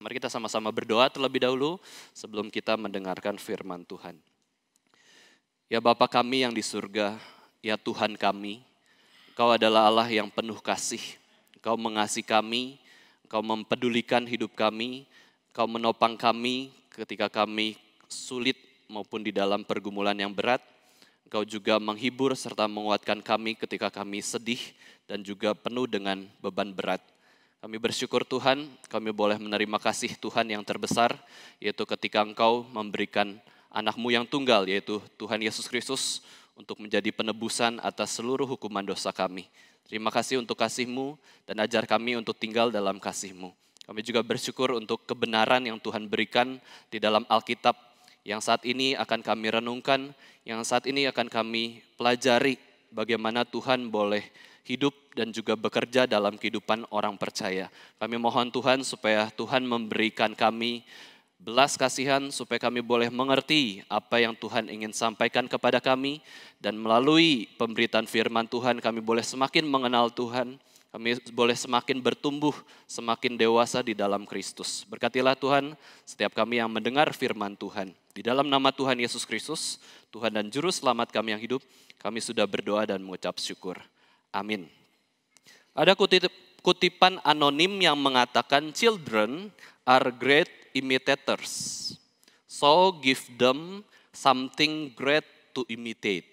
Mari kita sama-sama berdoa terlebih dahulu sebelum kita mendengarkan firman Tuhan. Ya Bapa kami yang di surga, ya Tuhan kami, Engkau adalah Allah yang penuh kasih. Engkau mengasihi kami, Engkau mempedulikan hidup kami, Engkau menopang kami ketika kami sulit maupun di dalam pergumulan yang berat. Engkau juga menghibur serta menguatkan kami ketika kami sedih dan juga penuh dengan beban berat. Kami bersyukur Tuhan, kami boleh menerima kasih Tuhan yang terbesar, yaitu ketika Engkau memberikan anak-Mu yang tunggal, yaitu Tuhan Yesus Kristus, untuk menjadi penebusan atas seluruh hukuman dosa kami. Terima kasih untuk kasih-Mu dan ajar kami untuk tinggal dalam kasih-Mu. Kami juga bersyukur untuk kebenaran yang Tuhan berikan di dalam Alkitab, yang saat ini akan kami renungkan, yang saat ini akan kami pelajari bagaimana Tuhan boleh hidup dan juga bekerja dalam kehidupan orang percaya. Kami mohon Tuhan supaya Tuhan memberikan kami belas kasihan supaya kami boleh mengerti apa yang Tuhan ingin sampaikan kepada kami, dan melalui pemberitaan firman Tuhan kami boleh semakin mengenal Tuhan, kami boleh semakin bertumbuh, semakin dewasa di dalam Kristus. Berkatilah Tuhan setiap kami yang mendengar firman Tuhan. Di dalam nama Tuhan Yesus Kristus, Tuhan dan Juru Selamat kami yang hidup, kami sudah berdoa dan mengucap syukur. Amin. Ada kutipan anonim yang mengatakan, children are great imitators, so give them something great to imitate.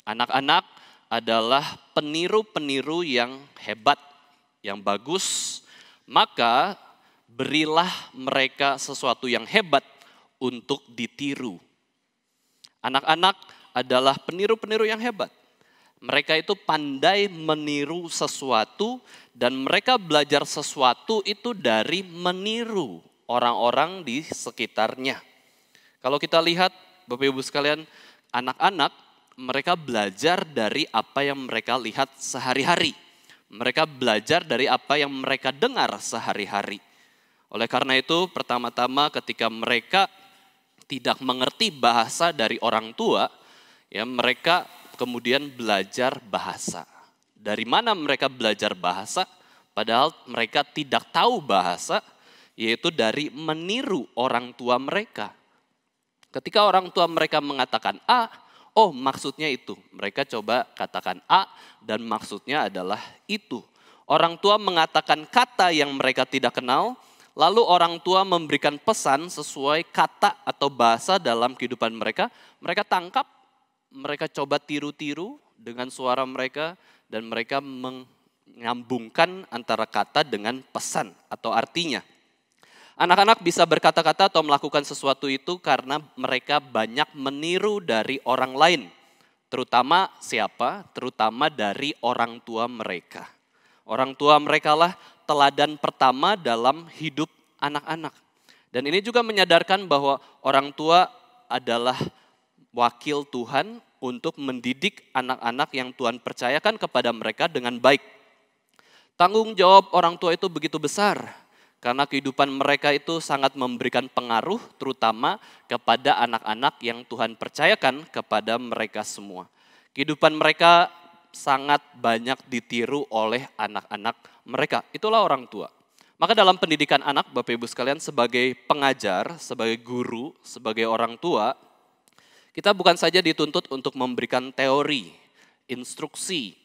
Anak-anak adalah peniru-peniru yang hebat, yang bagus, maka berilah mereka sesuatu yang hebat untuk ditiru. Anak-anak adalah peniru-peniru yang hebat. Mereka itu pandai meniru sesuatu dan mereka belajar sesuatu itu dari meniru orang-orang di sekitarnya. Kalau kita lihat Bapak Ibu sekalian, anak-anak mereka belajar dari apa yang mereka lihat sehari-hari. Mereka belajar dari apa yang mereka dengar sehari-hari. Oleh karena itu pertama-tama ketika mereka tidak mengerti bahasa dari orang tua, ya mereka kemudian belajar bahasa. Dari mana mereka belajar bahasa? Padahal mereka tidak tahu bahasa, yaitu dari meniru orang tua mereka. Ketika orang tua mereka mengatakan A, oh maksudnya itu. Mereka coba katakan A dan maksudnya adalah itu. Orang tua mengatakan kata yang mereka tidak kenal, lalu orang tua memberikan pesan sesuai kata atau bahasa dalam kehidupan mereka. Mereka tangkap, mereka coba tiru-tiru dengan suara mereka dan mereka menyambungkan antara kata dengan pesan atau artinya. Anak-anak bisa berkata-kata atau melakukan sesuatu itu karena mereka banyak meniru dari orang lain. Terutama siapa? Terutama dari orang tua mereka. Orang tua mereka lah teladan pertama dalam hidup anak-anak. Dan ini juga menyadarkan bahwa orang tua adalah wakil Tuhan untuk mendidik anak-anak yang Tuhan percayakan kepada mereka dengan baik. Tanggung jawab orang tua itu begitu besar, karena kehidupan mereka itu sangat memberikan pengaruh terutama kepada anak-anak yang Tuhan percayakan kepada mereka semua. Kehidupan mereka sangat banyak ditiru oleh anak-anak mereka, itulah orang tua. Maka dalam pendidikan anak, Bapak Ibu sekalian, sebagai pengajar, sebagai guru, sebagai orang tua, kita bukan saja dituntut untuk memberikan teori, instruksi,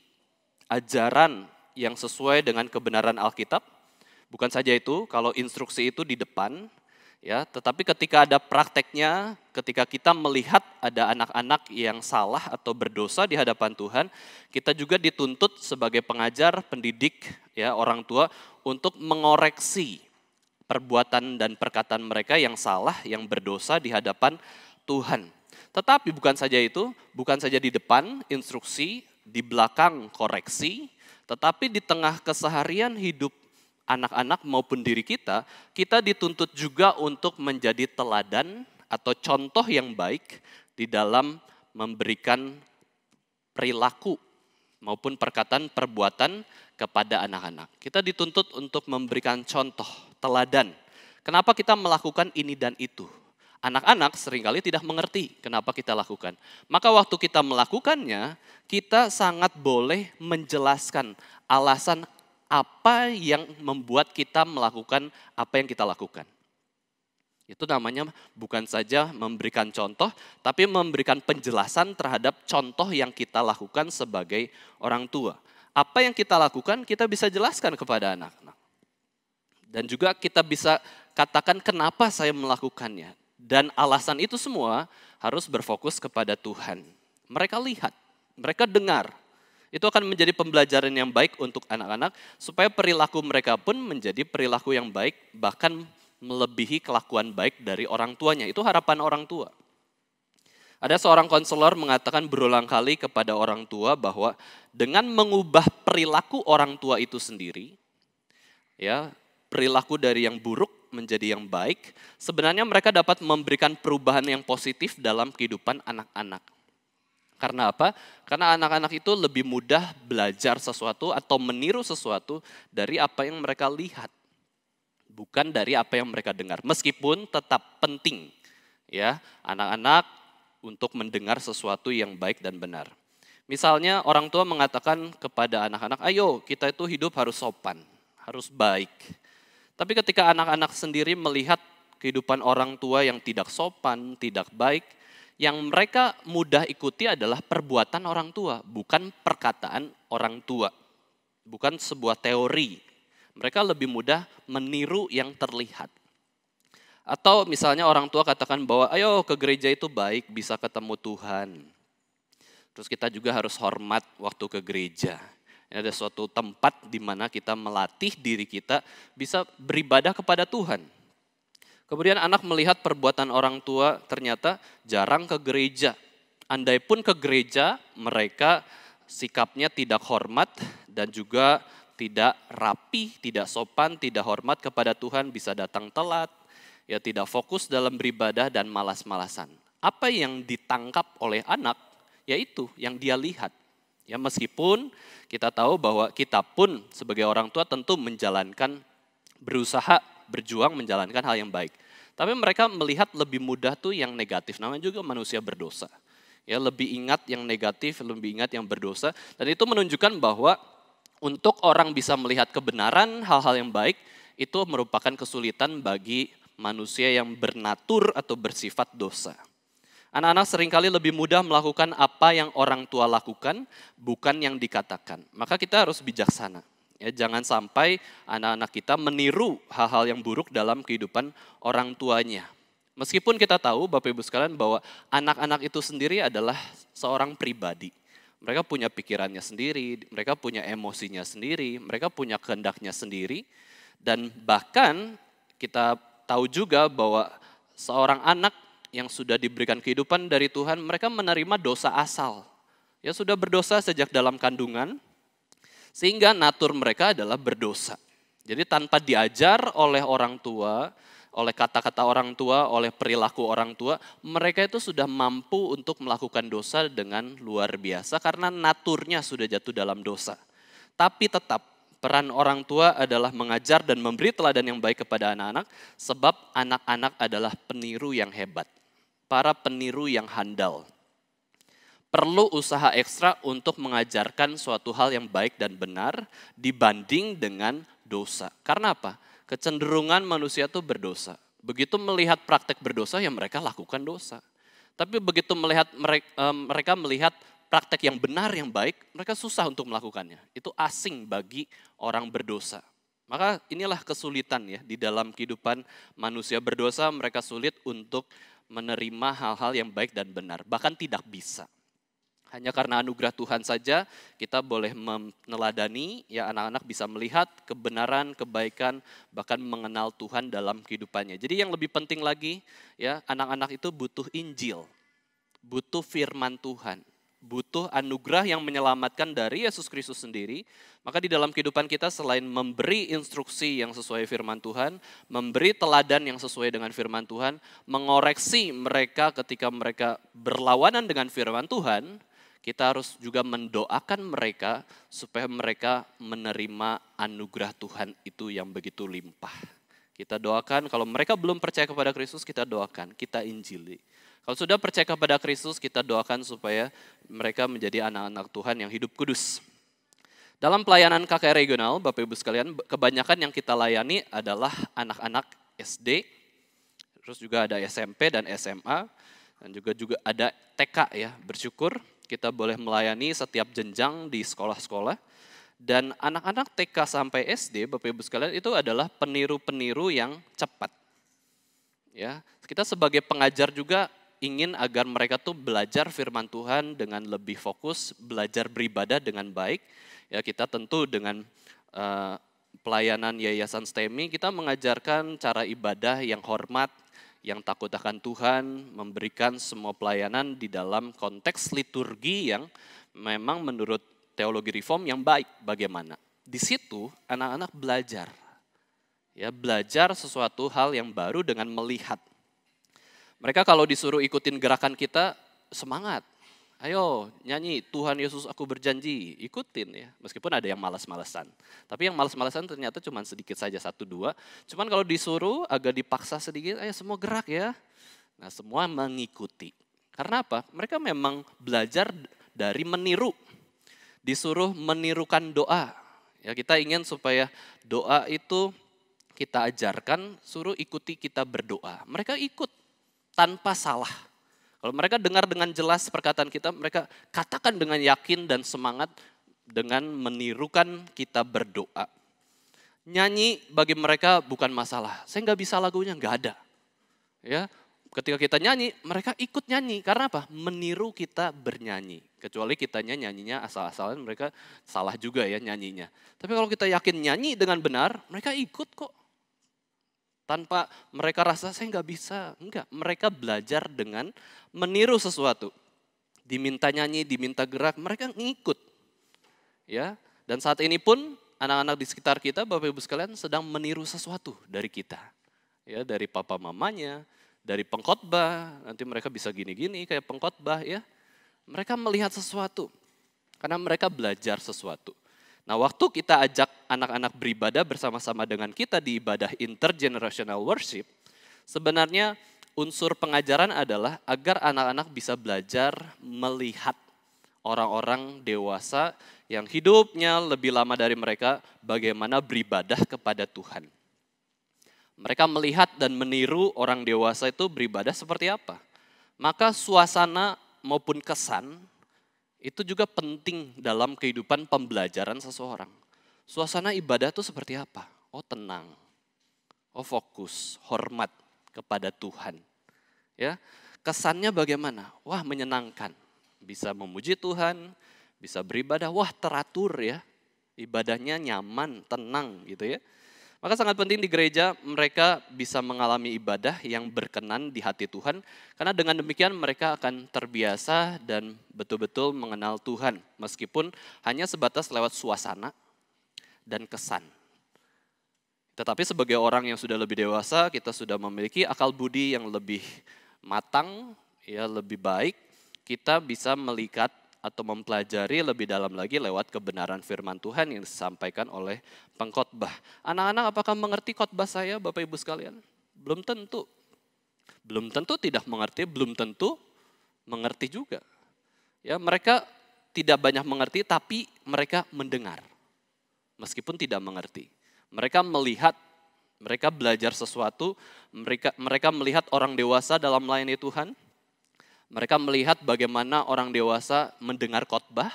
ajaran yang sesuai dengan kebenaran Alkitab. Bukan saja itu, kalau instruksi itu di depan, ya, tetapi ketika ada prakteknya, ketika kita melihat ada anak-anak yang salah atau berdosa di hadapan Tuhan, kita juga dituntut sebagai pengajar, pendidik, ya, orang tua untuk mengoreksi perbuatan dan perkataan mereka yang salah, yang berdosa di hadapan Tuhan. Tetapi bukan saja itu, bukan saja di depan instruksi, di belakang koreksi, tetapi di tengah keseharian hidup anak-anak maupun diri kita, kita dituntut juga untuk menjadi teladan atau contoh yang baik di dalam memberikan perilaku maupun perkataan perbuatan kepada anak-anak. Kita dituntut untuk memberikan contoh, teladan. Kenapa kita melakukan ini dan itu? Anak-anak seringkali tidak mengerti kenapa kita lakukan. Maka waktu kita melakukannya, kita sangat boleh menjelaskan alasan apa yang membuat kita melakukan apa yang kita lakukan. Itu namanya bukan saja memberikan contoh, tapi memberikan penjelasan terhadap contoh yang kita lakukan sebagai orang tua. Apa yang kita lakukan, kita bisa jelaskan kepada anak-anak. Dan juga kita bisa katakan kenapa saya melakukannya. Dan alasan itu semua harus berfokus kepada Tuhan. Mereka lihat, mereka dengar. Itu akan menjadi pembelajaran yang baik untuk anak-anak, supaya perilaku mereka pun menjadi perilaku yang baik, bahkan melebihi kelakuan baik dari orang tuanya. Itu harapan orang tua. Ada seorang konselor mengatakan berulang kali kepada orang tua bahwa dengan mengubah perilaku orang tua itu sendiri, ya, perilaku dari yang buruk menjadi yang baik, sebenarnya mereka dapat memberikan perubahan yang positif dalam kehidupan anak-anak. Karena apa? Karena anak-anak itu lebih mudah belajar sesuatu atau meniru sesuatu dari apa yang mereka lihat, bukan dari apa yang mereka dengar. Meskipun tetap penting ya anak-anak untuk mendengar sesuatu yang baik dan benar. Misalnya orang tua mengatakan kepada anak-anak, ayo kita itu hidup harus sopan, harus baik. Tapi ketika anak-anak sendiri melihat kehidupan orang tua yang tidak sopan, tidak baik, yang mereka mudah ikuti adalah perbuatan orang tua, bukan perkataan orang tua. Bukan sebuah teori. Mereka lebih mudah meniru yang terlihat. Atau misalnya orang tua katakan bahwa ayo ke gereja itu baik, bisa ketemu Tuhan. Terus kita juga harus hormat waktu ke gereja. Ini ada suatu tempat di mana kita melatih diri kita bisa beribadah kepada Tuhan. Kemudian anak melihat perbuatan orang tua ternyata jarang ke gereja. Andai pun ke gereja, mereka sikapnya tidak hormat dan juga tidak rapi, tidak sopan, tidak hormat kepada Tuhan, bisa datang telat, ya tidak fokus dalam beribadah dan malas-malasan. Apa yang ditangkap oleh anak, yaitu yang dia lihat. Ya meskipun kita tahu bahwa kita pun sebagai orang tua tentu berusaha, berjuang menjalankan hal yang baik. Tapi mereka melihat lebih mudah tuh yang negatif, namanya juga manusia berdosa. Ya lebih ingat yang negatif, lebih ingat yang berdosa. Dan itu menunjukkan bahwa untuk orang bisa melihat kebenaran, hal-hal yang baik, itu merupakan kesulitan bagi manusia yang bernatur atau bersifat dosa. Anak-anak seringkali lebih mudah melakukan apa yang orang tua lakukan, bukan yang dikatakan. Maka kita harus bijaksana. Ya, jangan sampai anak-anak kita meniru hal-hal yang buruk dalam kehidupan orang tuanya. Meskipun kita tahu Bapak Ibu sekalian bahwa anak-anak itu sendiri adalah seorang pribadi. Mereka punya pikirannya sendiri, mereka punya emosinya sendiri, mereka punya kehendaknya sendiri. Dan bahkan kita tahu juga bahwa seorang anak yang sudah diberikan kehidupan dari Tuhan, mereka menerima dosa asal. Ya sudah berdosa sejak dalam kandungan, sehingga natur mereka adalah berdosa. Jadi tanpa diajar oleh orang tua, oleh kata-kata orang tua, oleh perilaku orang tua, mereka itu sudah mampu untuk melakukan dosa dengan luar biasa karena naturnya sudah jatuh dalam dosa. Tapi tetap peran orang tua adalah mengajar dan memberi teladan yang baik kepada anak-anak, sebab anak-anak adalah peniru yang hebat. Para peniru yang handal. Perlu usaha ekstra untuk mengajarkan suatu hal yang baik dan benar dibanding dengan dosa. Karena apa? Kecenderungan manusia itu berdosa. Begitu melihat praktek berdosa, ya mereka lakukan dosa. Tapi begitu mereka melihat praktek yang benar, yang baik, mereka susah untuk melakukannya. Itu asing bagi orang berdosa. Maka inilah kesulitan ya di dalam kehidupan manusia berdosa, mereka sulit untuk menerima hal-hal yang baik dan benar, bahkan tidak bisa. Hanya karena anugerah Tuhan saja kita boleh meneladani, ya anak-anak bisa melihat kebenaran, kebaikan, bahkan mengenal Tuhan dalam kehidupannya. Jadi yang lebih penting lagi, ya anak-anak itu butuh Injil, butuh firman Tuhan, butuh anugerah yang menyelamatkan dari Yesus Kristus sendiri. Maka di dalam kehidupan kita selain memberi instruksi yang sesuai firman Tuhan, memberi teladan yang sesuai dengan firman Tuhan, mengoreksi mereka ketika mereka berlawanan dengan firman Tuhan, kita harus juga mendoakan mereka supaya mereka menerima anugerah Tuhan itu yang begitu limpah. Kita doakan, kalau mereka belum percaya kepada Kristus, kita doakan, kita injili. Kalau sudah percaya kepada Kristus, kita doakan supaya mereka menjadi anak-anak Tuhan yang hidup kudus. Dalam pelayanan KKR regional, Bapak Ibu sekalian, kebanyakan yang kita layani adalah anak-anak SD, terus juga ada SMP dan SMA, dan juga ada TK ya. Bersyukur kita boleh melayani setiap jenjang di sekolah-sekolah. Dan anak-anak TK sampai SD, Bapak Ibu sekalian, itu adalah peniru-peniru yang cepat. Ya, kita sebagai pengajar juga ingin agar mereka tuh belajar firman Tuhan dengan lebih fokus, belajar beribadah dengan baik. Ya, kita tentu dengan pelayanan Yayasan STEMI, kita mengajarkan cara ibadah yang hormat, yang takut akan Tuhan, memberikan semua pelayanan di dalam konteks liturgi yang memang menurut teologi reform yang baik bagaimana. Di situ anak-anak belajar. Ya, belajar sesuatu hal yang baru dengan melihat. Mereka kalau disuruh ikutin gerakan kita, semangat. Ayo nyanyi, Tuhan Yesus aku berjanji, ikutin ya. Meskipun ada yang malas-malasan. Tapi yang malas-malasan ternyata cuma sedikit saja, 1-2. Cuman kalau disuruh agak dipaksa sedikit, ayo semua gerak ya. Nah semua mengikuti. Karena apa? Mereka memang belajar dari meniru. Disuruh menirukan doa. Ya, kita ingin supaya doa itu kita ajarkan, suruh ikuti kita berdoa. Mereka ikut tanpa salah. Kalau mereka dengar dengan jelas perkataan kita, mereka katakan dengan yakin dan semangat dengan menirukan kita berdoa. Nyanyi bagi mereka bukan masalah. Saya nggak bisa lagunya, nggak ada. Ya, ketika kita nyanyi, mereka ikut nyanyi. Karena apa? Meniru kita bernyanyi. Kecuali kitanya nyanyinya asal-asalan, mereka salah juga ya nyanyinya. Tapi kalau kita yakin nyanyi dengan benar, mereka ikut kok. Tanpa mereka rasa saya nggak bisa. Enggak, mereka belajar dengan meniru sesuatu. Diminta nyanyi, diminta gerak, mereka ngikut. Ya, dan saat ini pun anak-anak di sekitar kita, Bapak Ibu sekalian sedang meniru sesuatu dari kita. Ya, dari papa mamanya, dari pengkhotbah, nanti mereka bisa gini-gini kayak pengkhotbah ya. Mereka melihat sesuatu karena mereka belajar sesuatu. Nah, waktu kita ajak anak-anak beribadah bersama-sama dengan kita di ibadah intergenerational worship, sebenarnya unsur pengajaran adalah agar anak-anak bisa belajar melihat orang-orang dewasa yang hidupnya lebih lama dari mereka bagaimana beribadah kepada Tuhan. Mereka melihat dan meniru orang dewasa itu beribadah seperti apa. Maka suasana maupun kesan itu juga penting dalam kehidupan pembelajaran seseorang. Suasana ibadah itu seperti apa? Oh tenang, oh fokus, hormat kepada Tuhan. Ya, kesannya bagaimana? Wah menyenangkan, bisa memuji Tuhan, bisa beribadah, wah teratur ya, ibadahnya nyaman, tenang gitu ya. Maka sangat penting di gereja mereka bisa mengalami ibadah yang berkenan di hati Tuhan. Karena dengan demikian mereka akan terbiasa dan betul-betul mengenal Tuhan. Meskipun hanya sebatas lewat suasana dan kesan. Tetapi sebagai orang yang sudah lebih dewasa, kita sudah memiliki akal budi yang lebih matang, ya lebih baik. Kita bisa melihat atau mempelajari lebih dalam lagi lewat kebenaran firman Tuhan yang disampaikan oleh pengkhotbah. Anak-anak apakah mengerti khotbah saya Bapak Ibu sekalian? Belum tentu. Belum tentu tidak mengerti, belum tentu mengerti juga. Ya, mereka tidak banyak mengerti tapi mereka mendengar. Meskipun tidak mengerti. Mereka melihat, mereka belajar sesuatu, mereka melihat orang dewasa dalam melayani Tuhan. Mereka melihat bagaimana orang dewasa mendengar khotbah,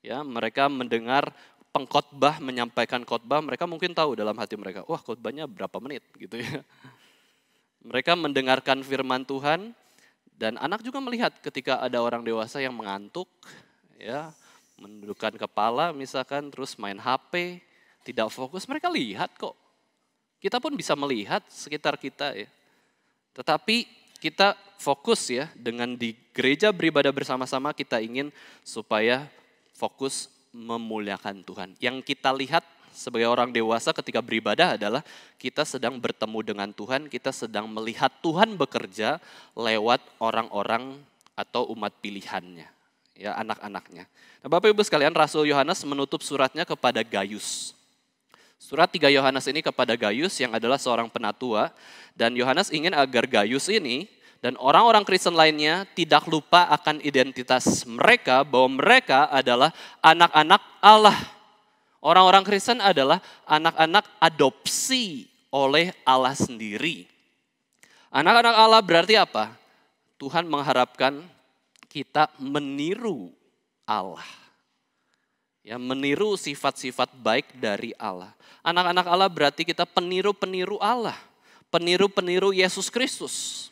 ya, mereka mendengar pengkhotbah menyampaikan khotbah, mereka mungkin tahu dalam hati mereka, wah khotbahnya berapa menit gitu ya. Mereka mendengarkan firman Tuhan dan anak juga melihat ketika ada orang dewasa yang mengantuk, ya, menundukkan kepala misalkan, terus main HP, tidak fokus, mereka lihat kok. Kita pun bisa melihat sekitar kita ya. Tetapi kita fokus ya, dengan di gereja beribadah bersama-sama kita ingin supaya fokus memuliakan Tuhan. Yang kita lihat sebagai orang dewasa ketika beribadah adalah kita sedang bertemu dengan Tuhan, kita sedang melihat Tuhan bekerja lewat orang-orang atau umat pilihannya, ya anak-anaknya. Nah, Bapak Ibu sekalian, Rasul Yohanes menutup suratnya kepada Gaius. Surat 3 Yohanes ini kepada Gaius yang adalah seorang penatua, dan Yohanes ingin agar Gaius ini dan orang-orang Kristen lainnya tidak lupa akan identitas mereka, bahwa mereka adalah anak-anak Allah. Orang-orang Kristen adalah anak-anak adopsi oleh Allah sendiri. Anak-anak Allah berarti apa? Tuhan mengharapkan kita meniru Allah. Ya, meniru sifat-sifat baik dari Allah. Anak-anak Allah berarti kita peniru-peniru Allah. Peniru-peniru Yesus Kristus.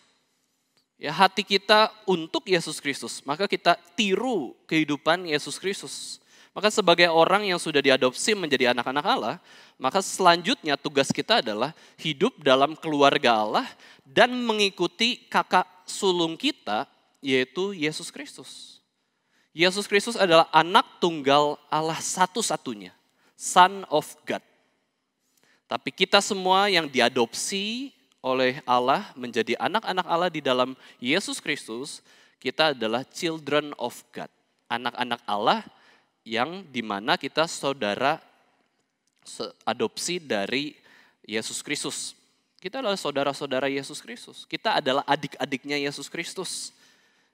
Ya, hati kita untuk Yesus Kristus, maka kita tiru kehidupan Yesus Kristus. Maka sebagai orang yang sudah diadopsi menjadi anak-anak Allah, maka selanjutnya tugas kita adalah hidup dalam keluarga Allah dan mengikuti kakak sulung kita, yaitu Yesus Kristus. Yesus Kristus adalah anak tunggal Allah satu-satunya, Son of God. Tapi kita semua yang diadopsi oleh Allah menjadi anak-anak Allah di dalam Yesus Kristus, kita adalah children of God. Anak-anak Allah yang dimana kita saudara adopsi dari Yesus Kristus. Kita adalah saudara-saudara Yesus Kristus. Kita adalah adik-adiknya Yesus Kristus.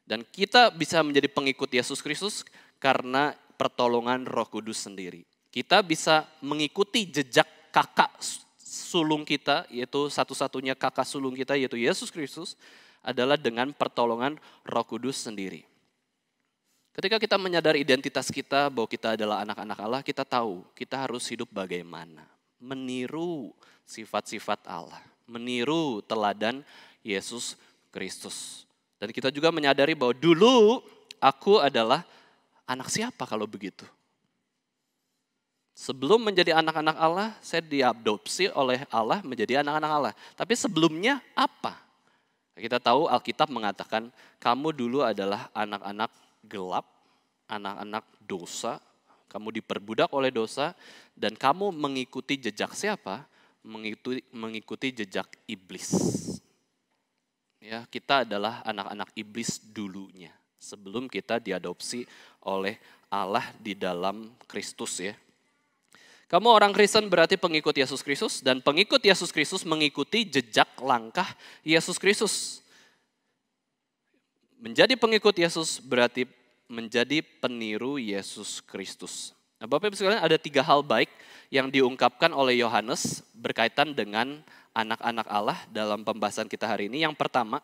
Dan kita bisa menjadi pengikut Yesus Kristus karena pertolongan Roh Kudus sendiri. Kita bisa mengikuti jejak kakak sulung kita, yaitu satu-satunya kakak sulung kita, yaitu Yesus Kristus, adalah dengan pertolongan Roh Kudus sendiri. Ketika kita menyadari identitas kita bahwa kita adalah anak-anak Allah, kita tahu kita harus hidup bagaimana. Meniru sifat-sifat Allah, meniru teladan Yesus Kristus. Dan kita juga menyadari bahwa dulu aku adalah anak siapa kalau begitu. Sebelum menjadi anak-anak Allah, saya diadopsi oleh Allah menjadi anak-anak Allah. Tapi sebelumnya apa? Kita tahu Alkitab mengatakan kamu dulu adalah anak-anak gelap, anak-anak dosa, kamu diperbudak oleh dosa, dan kamu mengikuti jejak siapa? Mengikuti jejak iblis. Ya, kita adalah anak-anak iblis dulunya, sebelum kita diadopsi oleh Allah di dalam Kristus ya. Kamu orang Kristen berarti pengikut Yesus Kristus, dan pengikut Yesus Kristus mengikuti jejak langkah Yesus Kristus. Menjadi pengikut Yesus berarti menjadi peniru Yesus Kristus. Nah, Bapak Ibu sekalian, ada 3 hal baik yang diungkapkan oleh Yohanes berkaitan dengan anak-anak Allah dalam pembahasan kita hari ini. Yang pertama,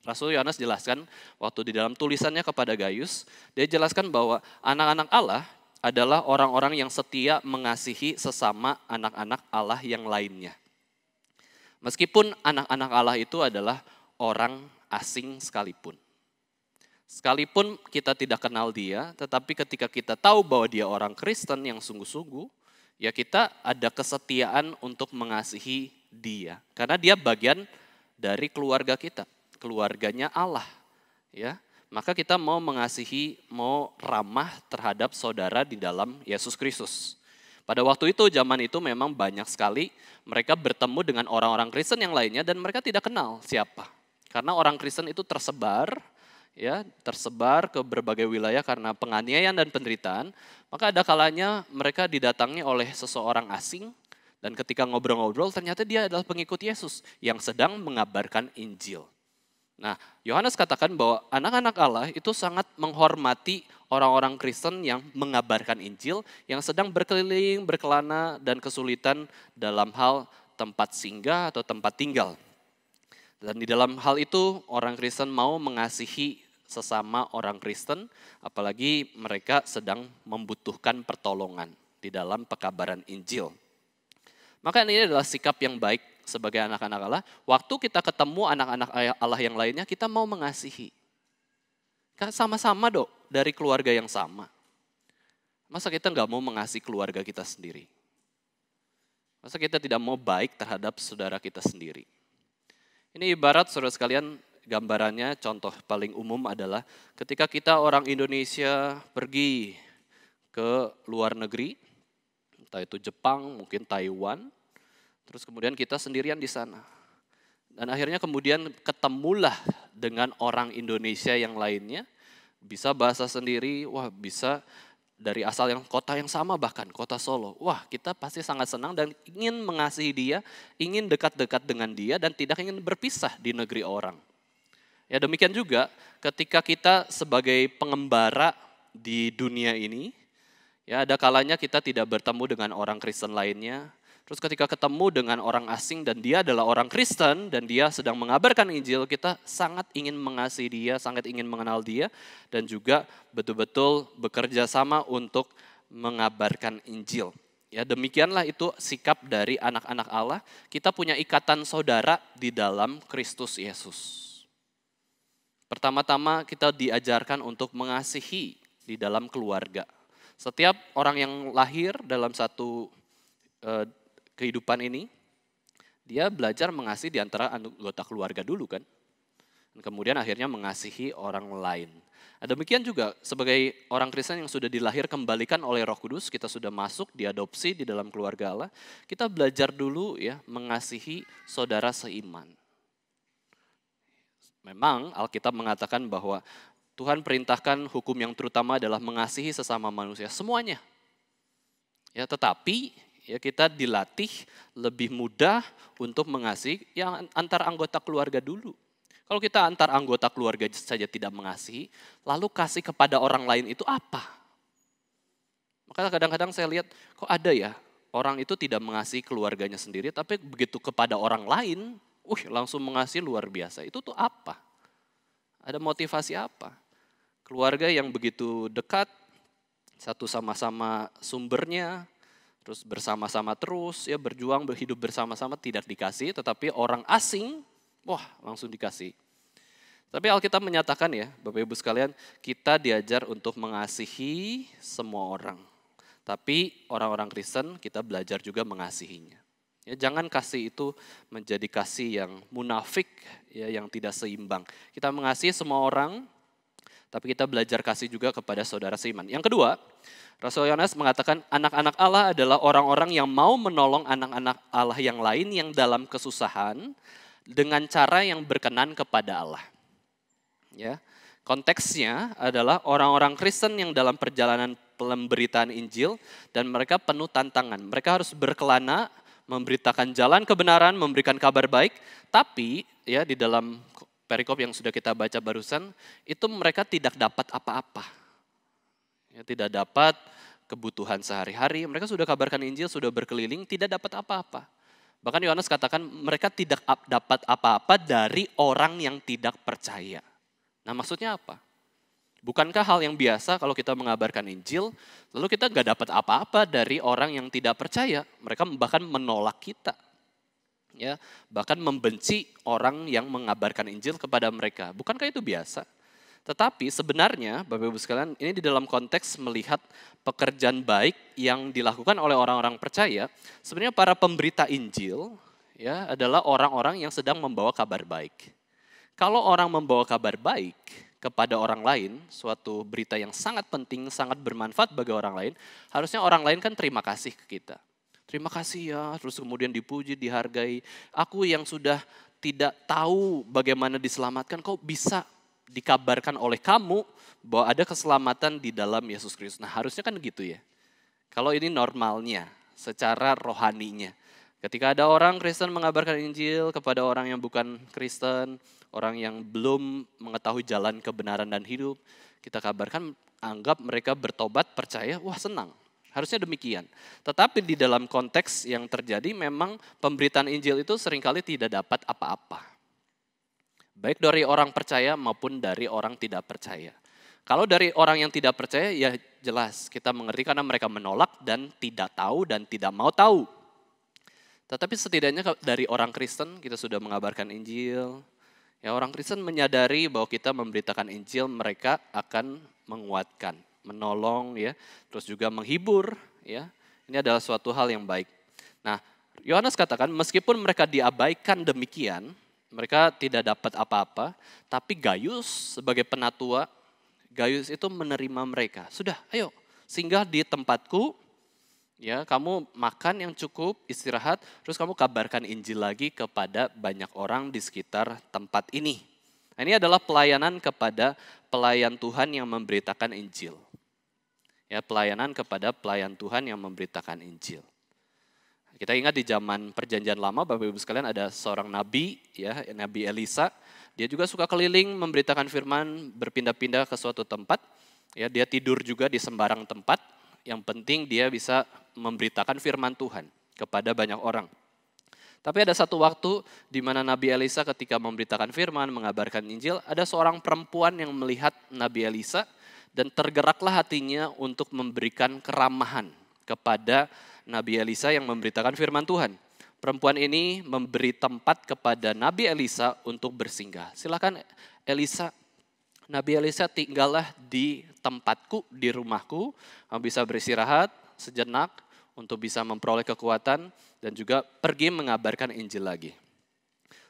Rasul Yohanes jelaskan waktu di dalam tulisannya kepada Gaius, dia jelaskan bahwa anak-anak Allah adalah orang-orang yang setia mengasihi sesama anak-anak Allah yang lainnya. Meskipun anak-anak Allah itu adalah orang asing sekalipun. Sekalipun kita tidak kenal dia, tetapi ketika kita tahu bahwa dia orang Kristen yang sungguh-sungguh, ya kita ada kesetiaan untuk mengasihi dia. Karena dia bagian dari keluarga kita, keluarganya Allah. Ya, maka kita mau mengasihi, mau ramah terhadap saudara di dalam Yesus Kristus. Pada waktu itu, zaman itu memang banyak sekali mereka bertemu dengan orang-orang Kristen yang lainnya dan mereka tidak kenal siapa. Karena orang Kristen itu tersebar ke berbagai wilayah karena penganiayaan dan penderitaan, maka ada kalanya mereka didatangi oleh seseorang asing, dan ketika ngobrol-ngobrol ternyata dia adalah pengikut Yesus yang sedang mengabarkan Injil. Nah, Yohanes katakan bahwa anak-anak Allah itu sangat menghormati orang-orang Kristen yang mengabarkan Injil, yang sedang berkeliling, berkelana, dan kesulitan dalam hal tempat singgah atau tempat tinggal. Dan di dalam hal itu orang Kristen mau mengasihi sesama orang Kristen, apalagi mereka sedang membutuhkan pertolongan di dalam pekabaran Injil. Maka ini adalah sikap yang baik sebagai anak-anak Allah. Waktu kita ketemu anak-anak Allah yang lainnya, kita mau mengasihi. Kan sama-sama dari keluarga yang sama. Masa kita nggak mau mengasihi keluarga kita sendiri? Masa kita tidak mau baik terhadap saudara kita sendiri? Ini ibarat saudara sekalian, gambarannya contoh paling umum adalah ketika kita orang Indonesia pergi ke luar negeri, entah itu Jepang, mungkin Taiwan, terus kemudian kita sendirian di sana. Dan akhirnya kemudian ketemulah dengan orang Indonesia yang lainnya, bisa bahasa sendiri, wah bisa dari asal yang kota yang sama bahkan, kota Solo. Wah, kita pasti sangat senang dan ingin mengasihi dia, ingin dekat-dekat dengan dia dan tidak ingin berpisah di negeri orang. Ya demikian juga ketika kita sebagai pengembara di dunia ini, ya ada kalanya kita tidak bertemu dengan orang Kristen lainnya, Terus ketika ketemu dengan orang asing dan dia adalah orang Kristen dan dia sedang mengabarkan Injil, kita sangat ingin mengasihi dia, sangat ingin mengenal dia, dan juga betul-betul bekerja sama untuk mengabarkan Injil. Ya, demikianlah itu sikap dari anak-anak Allah. Kita punya ikatan saudara di dalam Kristus Yesus. Pertama-tama kita diajarkan untuk mengasihi di dalam keluarga. Setiap orang yang lahir dalam satu kehidupan ini, dia belajar mengasihi di antara anggota keluarga dulu kan. Dan kemudian akhirnya mengasihi orang lain. Demikian juga sebagai orang Kristen yang sudah dilahir kembalikan oleh Roh Kudus, kita sudah masuk diadopsi di dalam keluarga Allah, kita belajar dulu ya mengasihi saudara seiman. Memang Alkitab mengatakan bahwa Tuhan perintahkan hukum yang terutama adalah mengasihi sesama manusia, semuanya. Ya, tetapi ya kita dilatih lebih mudah untuk mengasihi yang antar anggota keluarga dulu. Kalau kita antar anggota keluarga saja tidak mengasihi, lalu kasih kepada orang lain itu apa? Maka kadang-kadang saya lihat, kok ada ya orang itu tidak mengasihi keluarganya sendiri, tapi begitu kepada orang lain, langsung mengasihi luar biasa. Itu tuh apa? Ada motivasi apa? Keluarga yang begitu dekat, satu sama-sama sumbernya, terus bersama-sama terus, ya berjuang, berhidup bersama-sama tidak dikasih, tetapi orang asing, langsung dikasih. Tapi Alkitab menyatakan ya, Bapak Ibu sekalian, kita diajar untuk mengasihi semua orang. Tapi orang-orang Kristen kita belajar juga mengasihinya. Ya, jangan kasih itu menjadi kasih yang munafik, ya, yang tidak seimbang. Kita mengasihi semua orang, tapi kita belajar kasih juga kepada saudara seiman. Yang kedua, Rasul Yohanes mengatakan anak-anak Allah adalah orang-orang yang mau menolong anak-anak Allah yang lain yang dalam kesusahan dengan cara yang berkenan kepada Allah. Ya, konteksnya adalah orang-orang Kristen yang dalam perjalanan pemberitaan Injil dan mereka penuh tantangan. Mereka harus berkelana, memberitakan jalan kebenaran, memberikan kabar baik, tapi ya di dalam perikop yang sudah kita baca barusan, itu mereka tidak dapat apa-apa. Ya, tidak dapat kebutuhan sehari-hari, mereka sudah kabarkan Injil, sudah berkeliling, tidak dapat apa-apa. Bahkan Yohanes katakan mereka tidak dapat apa-apa dari orang yang tidak percaya. Nah, maksudnya apa? Bukankah hal yang biasa kalau kita mengabarkan Injil, lalu kita nggak dapat apa-apa dari orang yang tidak percaya. Mereka bahkan menolak kita. Ya, bahkan membenci orang yang mengabarkan Injil kepada mereka. Bukankah itu biasa? Tetapi sebenarnya Bapak Ibu sekalian, ini di dalam konteks melihat pekerjaan baik yang dilakukan oleh orang-orang percaya, sebenarnya para pemberita Injil ya adalah orang-orang yang sedang membawa kabar baik. Kalau orang membawa kabar baik kepada orang lain, suatu berita yang sangat penting, sangat bermanfaat bagi orang lain, harusnya orang lain kan terima kasih ke kita. Terima kasih ya, terus kemudian dipuji, dihargai. Aku yang sudah tidak tahu bagaimana diselamatkan, kok bisa dikabarkan oleh kamu bahwa ada keselamatan di dalam Yesus Kristus. Nah, harusnya kan gitu ya. Kalau ini normalnya, secara rohaninya. Ketika ada orang Kristen mengabarkan Injil kepada orang yang bukan Kristen, orang yang belum mengetahui jalan kebenaran dan hidup, kita kabarkan, anggap mereka bertobat, percaya, senang. Harusnya demikian. Tetapi di dalam konteks yang terjadi memang pemberitaan Injil itu seringkali tidak dapat apa-apa. Baik dari orang percaya maupun dari orang tidak percaya. Kalau dari orang yang tidak percaya ya jelas kita mengerti karena mereka menolak dan tidak tahu dan tidak mau tahu. Tetapi setidaknya dari orang Kristen kita sudah mengabarkan Injil. Ya, orang Kristen menyadari bahwa kita memberitakan Injil, mereka akan menguatkan, menolong ya, terus juga menghibur ya. Ini adalah suatu hal yang baik. Nah, Yohanes katakan meskipun mereka diabaikan demikian, mereka tidak dapat apa-apa, tapi Gaius sebagai penatua, Gaius itu menerima mereka. Sudah, ayo singgah di tempatku. Ya, kamu makan yang cukup, istirahat, terus kamu kabarkan Injil lagi kepada banyak orang di sekitar tempat ini. Nah, ini adalah pelayanan kepada pelayan Tuhan yang memberitakan Injil. Ya, pelayanan kepada pelayan Tuhan yang memberitakan Injil. Kita ingat di zaman Perjanjian Lama, Bapak Ibu sekalian, ada seorang nabi, ya, Nabi Elisa. Dia juga suka keliling memberitakan firman, berpindah-pindah ke suatu tempat. Ya, dia tidur juga di sembarang tempat. Yang penting dia bisa memberitakan firman Tuhan. kepada banyak orang. Tapi ada satu waktu di mana Nabi Elisa ketika memberitakan firman, mengabarkan Injil, ada seorang perempuan yang melihat Nabi Elisa dan tergeraklah hatinya untuk memberikan keramahan kepada Nabi Elisa yang memberitakan firman Tuhan. Perempuan ini memberi tempat kepada Nabi Elisa untuk bersinggah. Silakan Elisa, Nabi Elisa tinggallah di tempatku, di rumahku, kamu bisa beristirahat sejenak untuk bisa memperoleh kekuatan dan juga pergi mengabarkan Injil lagi.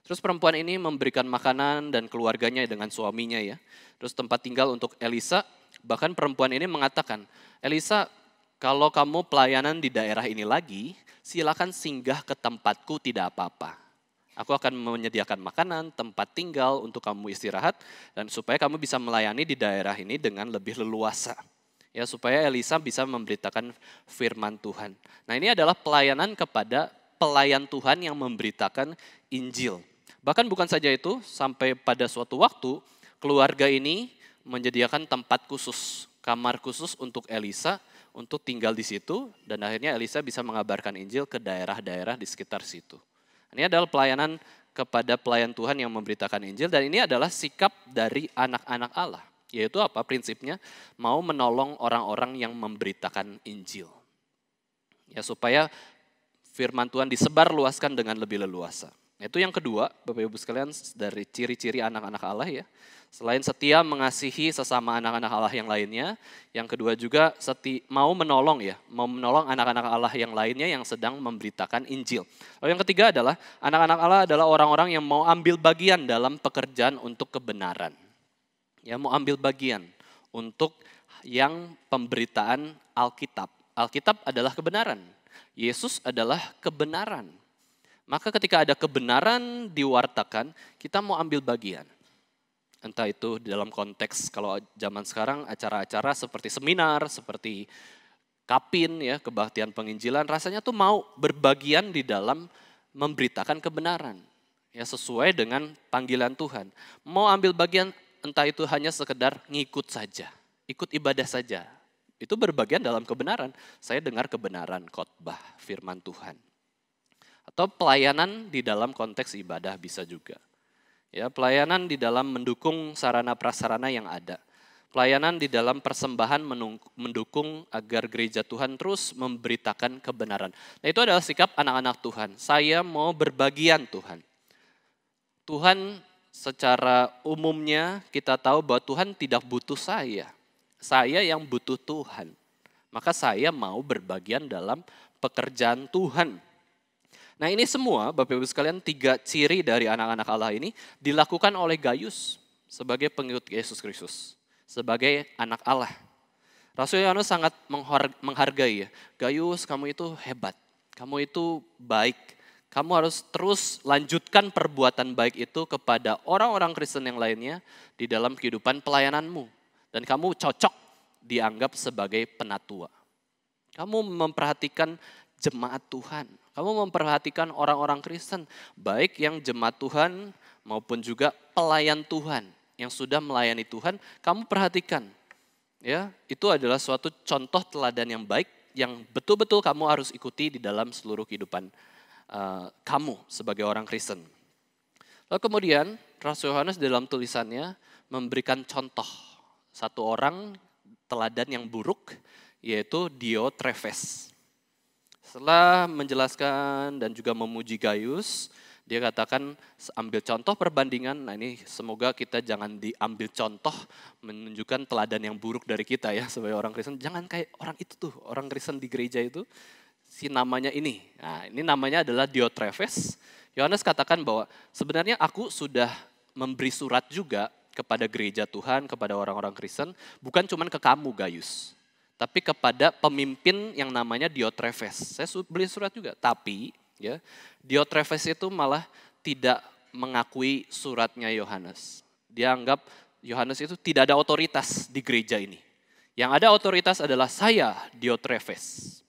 Terus perempuan ini memberikan makanan dan keluarganya dengan suaminya ya. Terus tempat tinggal untuk Elisa, bahkan perempuan ini mengatakan, Elisa, kalau kamu pelayanan di daerah ini lagi, silakan singgah ke tempatku, tidak apa-apa. Aku akan menyediakan makanan, tempat tinggal untuk kamu istirahat, dan supaya kamu bisa melayani di daerah ini dengan lebih leluasa. Ya, supaya Elisa bisa memberitakan firman Tuhan. Nah, ini adalah pelayanan kepada pelayan Tuhan yang memberitakan Injil. Bahkan bukan saja itu, sampai pada suatu waktu keluarga ini menyediakan tempat khusus, kamar khusus untuk Elisa untuk tinggal di situ, dan akhirnya Elisa bisa mengabarkan Injil ke daerah-daerah di sekitar situ. Ini adalah pelayanan kepada pelayan Tuhan yang memberitakan Injil, dan ini adalah sikap dari anak-anak Allah. Yaitu apa prinsipnya? Mau menolong orang-orang yang memberitakan Injil. Ya, supaya firman Tuhan disebar luaskan dengan lebih leluasa. Itu yang kedua, Bapak Ibu sekalian, dari ciri-ciri anak-anak Allah ya. Selain setia mengasihi sesama anak-anak Allah yang lainnya, yang kedua juga mau menolong ya, mau menolong anak-anak Allah yang lainnya yang sedang memberitakan Injil. Lalu yang ketiga adalah anak-anak Allah adalah orang-orang yang mau ambil bagian dalam pekerjaan untuk kebenaran. Ya, mau ambil bagian untuk yang pemberitaan Alkitab. Alkitab adalah kebenaran. Yesus adalah kebenaran. Maka ketika ada kebenaran diwartakan, kita mau ambil bagian. Entah itu dalam konteks kalau zaman sekarang acara-acara seperti seminar, seperti kapin ya, kebaktian penginjilan, rasanya tuh mau berbagian di dalam memberitakan kebenaran. Ya, sesuai dengan panggilan Tuhan. Mau ambil bagian entah itu hanya sekedar ngikut saja, ikut ibadah saja. Itu berbagian dalam kebenaran. Saya dengar kebenaran khotbah firman Tuhan. Atau pelayanan di dalam konteks ibadah bisa juga. Ya, pelayanan di dalam mendukung sarana prasarana yang ada. Pelayanan di dalam persembahan mendukung agar gereja Tuhan terus memberitakan kebenaran. Nah, itu adalah sikap anak-anak Tuhan. Saya mau berbagian Tuhan. Tuhan secara umumnya kita tahu bahwa Tuhan tidak butuh saya. Saya yang butuh Tuhan. Maka saya mau berbagian dalam pekerjaan Tuhan. Nah, ini semua Bapak Ibu sekalian 3 ciri dari anak-anak Allah ini dilakukan oleh Gaius sebagai pengikut Yesus Kristus. Sebagai anak Allah. Rasul Yohanes sangat menghargai ya. Gaius, kamu itu hebat. Kamu itu baik. Kamu harus terus lanjutkan perbuatan baik itu kepada orang-orang Kristen yang lainnya di dalam kehidupan pelayananmu. Dan kamu cocok dianggap sebagai penatua. Kamu memperhatikan jemaat Tuhan. Kamu memperhatikan orang-orang Kristen. Baik yang jemaat Tuhan maupun juga pelayan Tuhan. Yang sudah melayani Tuhan, kamu perhatikan. Ya, itu adalah suatu contoh teladan yang baik yang betul-betul kamu harus ikuti di dalam seluruh kehidupan kamu sebagai orang Kristen. Lalu kemudian Rasul Yohanes dalam tulisannya memberikan contoh satu orang teladan yang buruk, yaitu Diotrefes. Setelah menjelaskan dan juga memuji Gaius, dia katakan ambil contoh perbandingan. Nah, ini semoga kita jangan diambil contoh menunjukkan teladan yang buruk dari kita ya sebagai orang Kristen. Jangan kayak orang itu tuh, orang Kristen di gereja itu. Si namanya ini. Nah, ini namanya adalah Diotrefes. Yohanes katakan bahwa sebenarnya aku sudah memberi surat juga kepada gereja Tuhan, kepada orang-orang Kristen, bukan cuma ke kamu Gaius, tapi kepada pemimpin yang namanya Diotrefes. Saya beri surat juga, tapi ya Diotrefes itu malah tidak mengakui suratnya Yohanes. Dia anggap Yohanes itu tidak ada otoritas di gereja ini. Yang ada otoritas adalah saya, Diotrefes.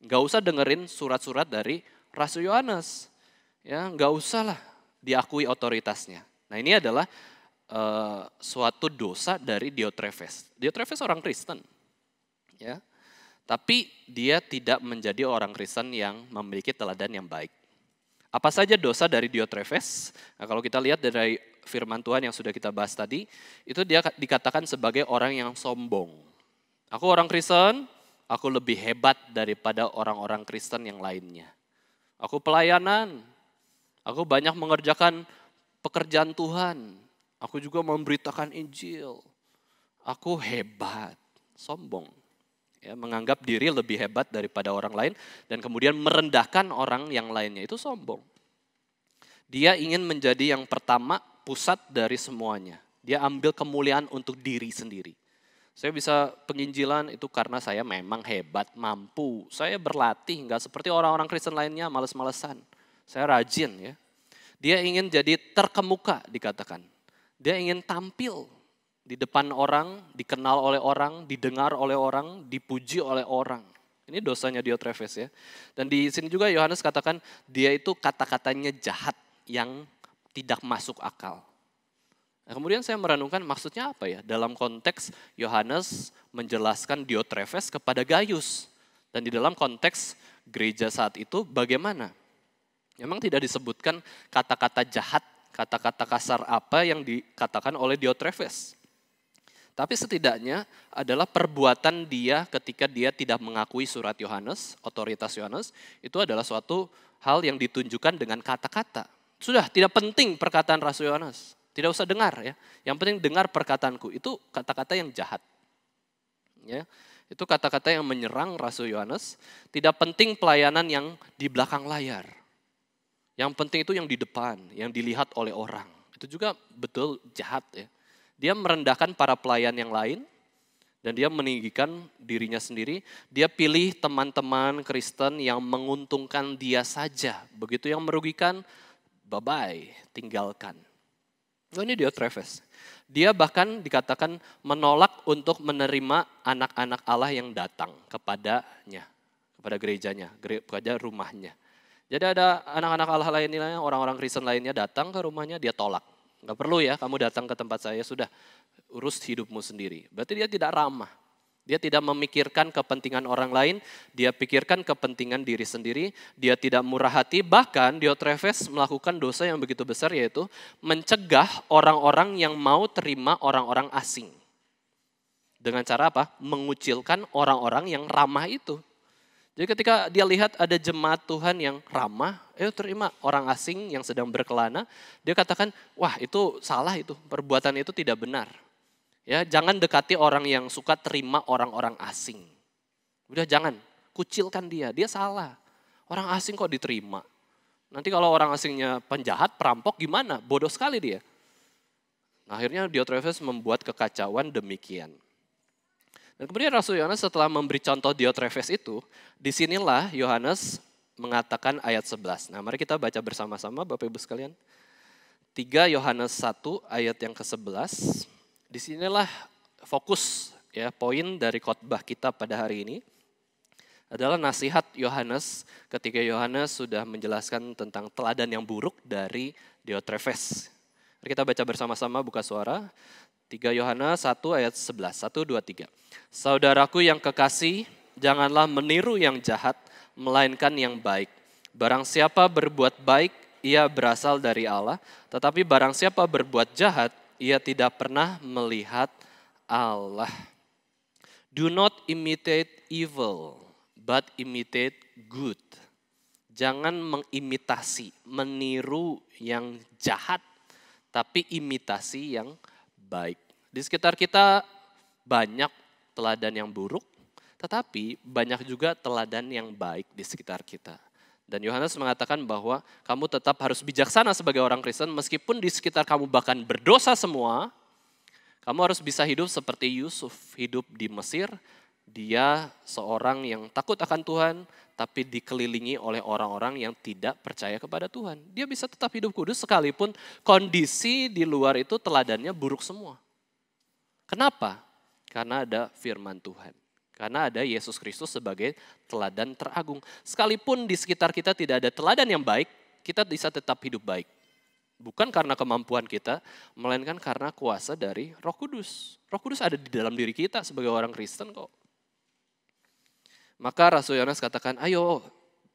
Gak usah dengerin surat-surat dari Rasul Yohanes. Ya, gak usah lah diakui otoritasnya. Nah, ini adalah suatu dosa dari Diotrefes. Diotrefes orang Kristen. Ya. Tapi dia tidak menjadi orang Kristen yang memiliki teladan yang baik. Apa saja dosa dari Diotrefes? Nah, kalau kita lihat dari firman Tuhan yang sudah kita bahas tadi, itu dia dikatakan sebagai orang yang sombong. Aku orang Kristen, aku lebih hebat daripada orang-orang Kristen yang lainnya. Aku pelayanan, aku banyak mengerjakan pekerjaan Tuhan. Aku juga memberitakan Injil. Aku hebat, sombong. Ya, menganggap diri lebih hebat daripada orang lain dan kemudian merendahkan orang yang lainnya, itu sombong. Dia ingin menjadi yang pertama, pusat dari semuanya. Dia ambil kemuliaan untuk diri sendiri. Saya bisa penginjilan itu karena saya memang hebat, mampu. Saya berlatih, nggak seperti orang-orang Kristen lainnya males-malesan. Saya rajin ya. Dia ingin jadi terkemuka dikatakan. Dia ingin tampil di depan orang, dikenal oleh orang, didengar oleh orang, dipuji oleh orang. Ini dosanya Diotrefes ya. Dan di sini juga Yohanes katakan dia itu kata-katanya jahat yang tidak masuk akal. Nah, kemudian saya merenungkan maksudnya apa ya? Dalam konteks Yohanes menjelaskan Diotrefes kepada Gaius. Dan di dalam konteks gereja saat itu bagaimana? Memang tidak disebutkan kata-kata jahat, kata-kata kasar apa yang dikatakan oleh Diotrefes. Tapi setidaknya adalah perbuatan dia ketika dia tidak mengakui surat Yohanes, otoritas Yohanes, itu adalah suatu hal yang ditunjukkan dengan kata-kata. Sudah, tidak penting perkataan Rasul Yohanes. Tidak usah dengar ya. Yang penting dengar perkataanku. Itu kata-kata yang jahat. Ya, itu kata-kata yang menyerang Rasul Yohanes. Tidak penting pelayanan yang di belakang layar. Yang penting itu yang di depan, yang dilihat oleh orang. Itu juga betul jahat ya. Dia merendahkan para pelayan yang lain dan dia meninggikan dirinya sendiri. Dia pilih teman-teman Kristen yang menguntungkan dia saja. Begitu yang merugikan, bye-bye, tinggalkan. Ini Diotrefes. Dia bahkan dikatakan menolak untuk menerima anak-anak Allah yang datang kepadanya, kepada gerejanya, kepada rumahnya. Jadi ada anak-anak Allah lainnya, orang-orang Kristen lainnya datang ke rumahnya, dia tolak. Nggak perlu ya kamu datang ke tempat saya, sudah urus hidupmu sendiri. Berarti dia tidak ramah. Dia tidak memikirkan kepentingan orang lain, dia pikirkan kepentingan diri sendiri, dia tidak murah hati, bahkan Diotrefes melakukan dosa yang begitu besar yaitu mencegah orang-orang yang mau terima orang-orang asing. Dengan cara apa? Mengucilkan orang-orang yang ramah itu. Jadi ketika dia lihat ada jemaat Tuhan yang ramah, terima orang asing yang sedang berkelana, dia katakan, wah itu salah itu, perbuatan itu tidak benar. Ya, jangan dekati orang yang suka terima orang-orang asing. Udah jangan, kucilkan dia salah. Orang asing kok diterima. Nanti kalau orang asingnya penjahat, perampok gimana? Bodoh sekali dia. Nah, akhirnya Diotrefes membuat kekacauan demikian. Dan kemudian Rasul Yohanes setelah memberi contoh Diotrefes itu, disinilah Yohanes mengatakan ayat 11. Nah mari kita baca bersama-sama Bapak Ibu sekalian. 3 Yohanes 1 ayat yang ke-11. Disinilah fokus ya poin dari khotbah kita pada hari ini. Adalah nasihat Yohanes ketika Yohanes sudah menjelaskan tentang teladan yang buruk dari Diotrefes. Mari kita baca bersama-sama, buka suara. 3 Yohanes 1 ayat 11, 1, 2, 3. Saudaraku yang kekasih, janganlah meniru yang jahat, melainkan yang baik. Barang siapa berbuat baik, ia berasal dari Allah. Tetapi barang siapa berbuat jahat, ia tidak pernah melihat Allah. Do not imitate evil, but imitate good. Jangan mengimitasi, meniru yang jahat, tapi imitasi yang baik. Di sekitar kita banyak teladan yang buruk, tetapi banyak juga teladan yang baik di sekitar kita. Dan Yohanes mengatakan bahwa kamu tetap harus bijaksana sebagai orang Kristen, meskipun di sekitar kamu bahkan berdosa semua, kamu harus bisa hidup seperti Yusuf, hidup di Mesir. Dia seorang yang takut akan Tuhan, tapi dikelilingi oleh orang-orang yang tidak percaya kepada Tuhan. Dia bisa tetap hidup kudus sekalipun kondisi di luar itu teladannya buruk semua. Kenapa? Karena ada firman Tuhan. Karena ada Yesus Kristus sebagai teladan teragung. Sekalipun di sekitar kita tidak ada teladan yang baik, kita bisa tetap hidup baik. Bukan karena kemampuan kita, melainkan karena kuasa dari Roh Kudus. Roh Kudus ada di dalam diri kita sebagai orang Kristen kok. Maka Rasul Yohanes katakan, ayo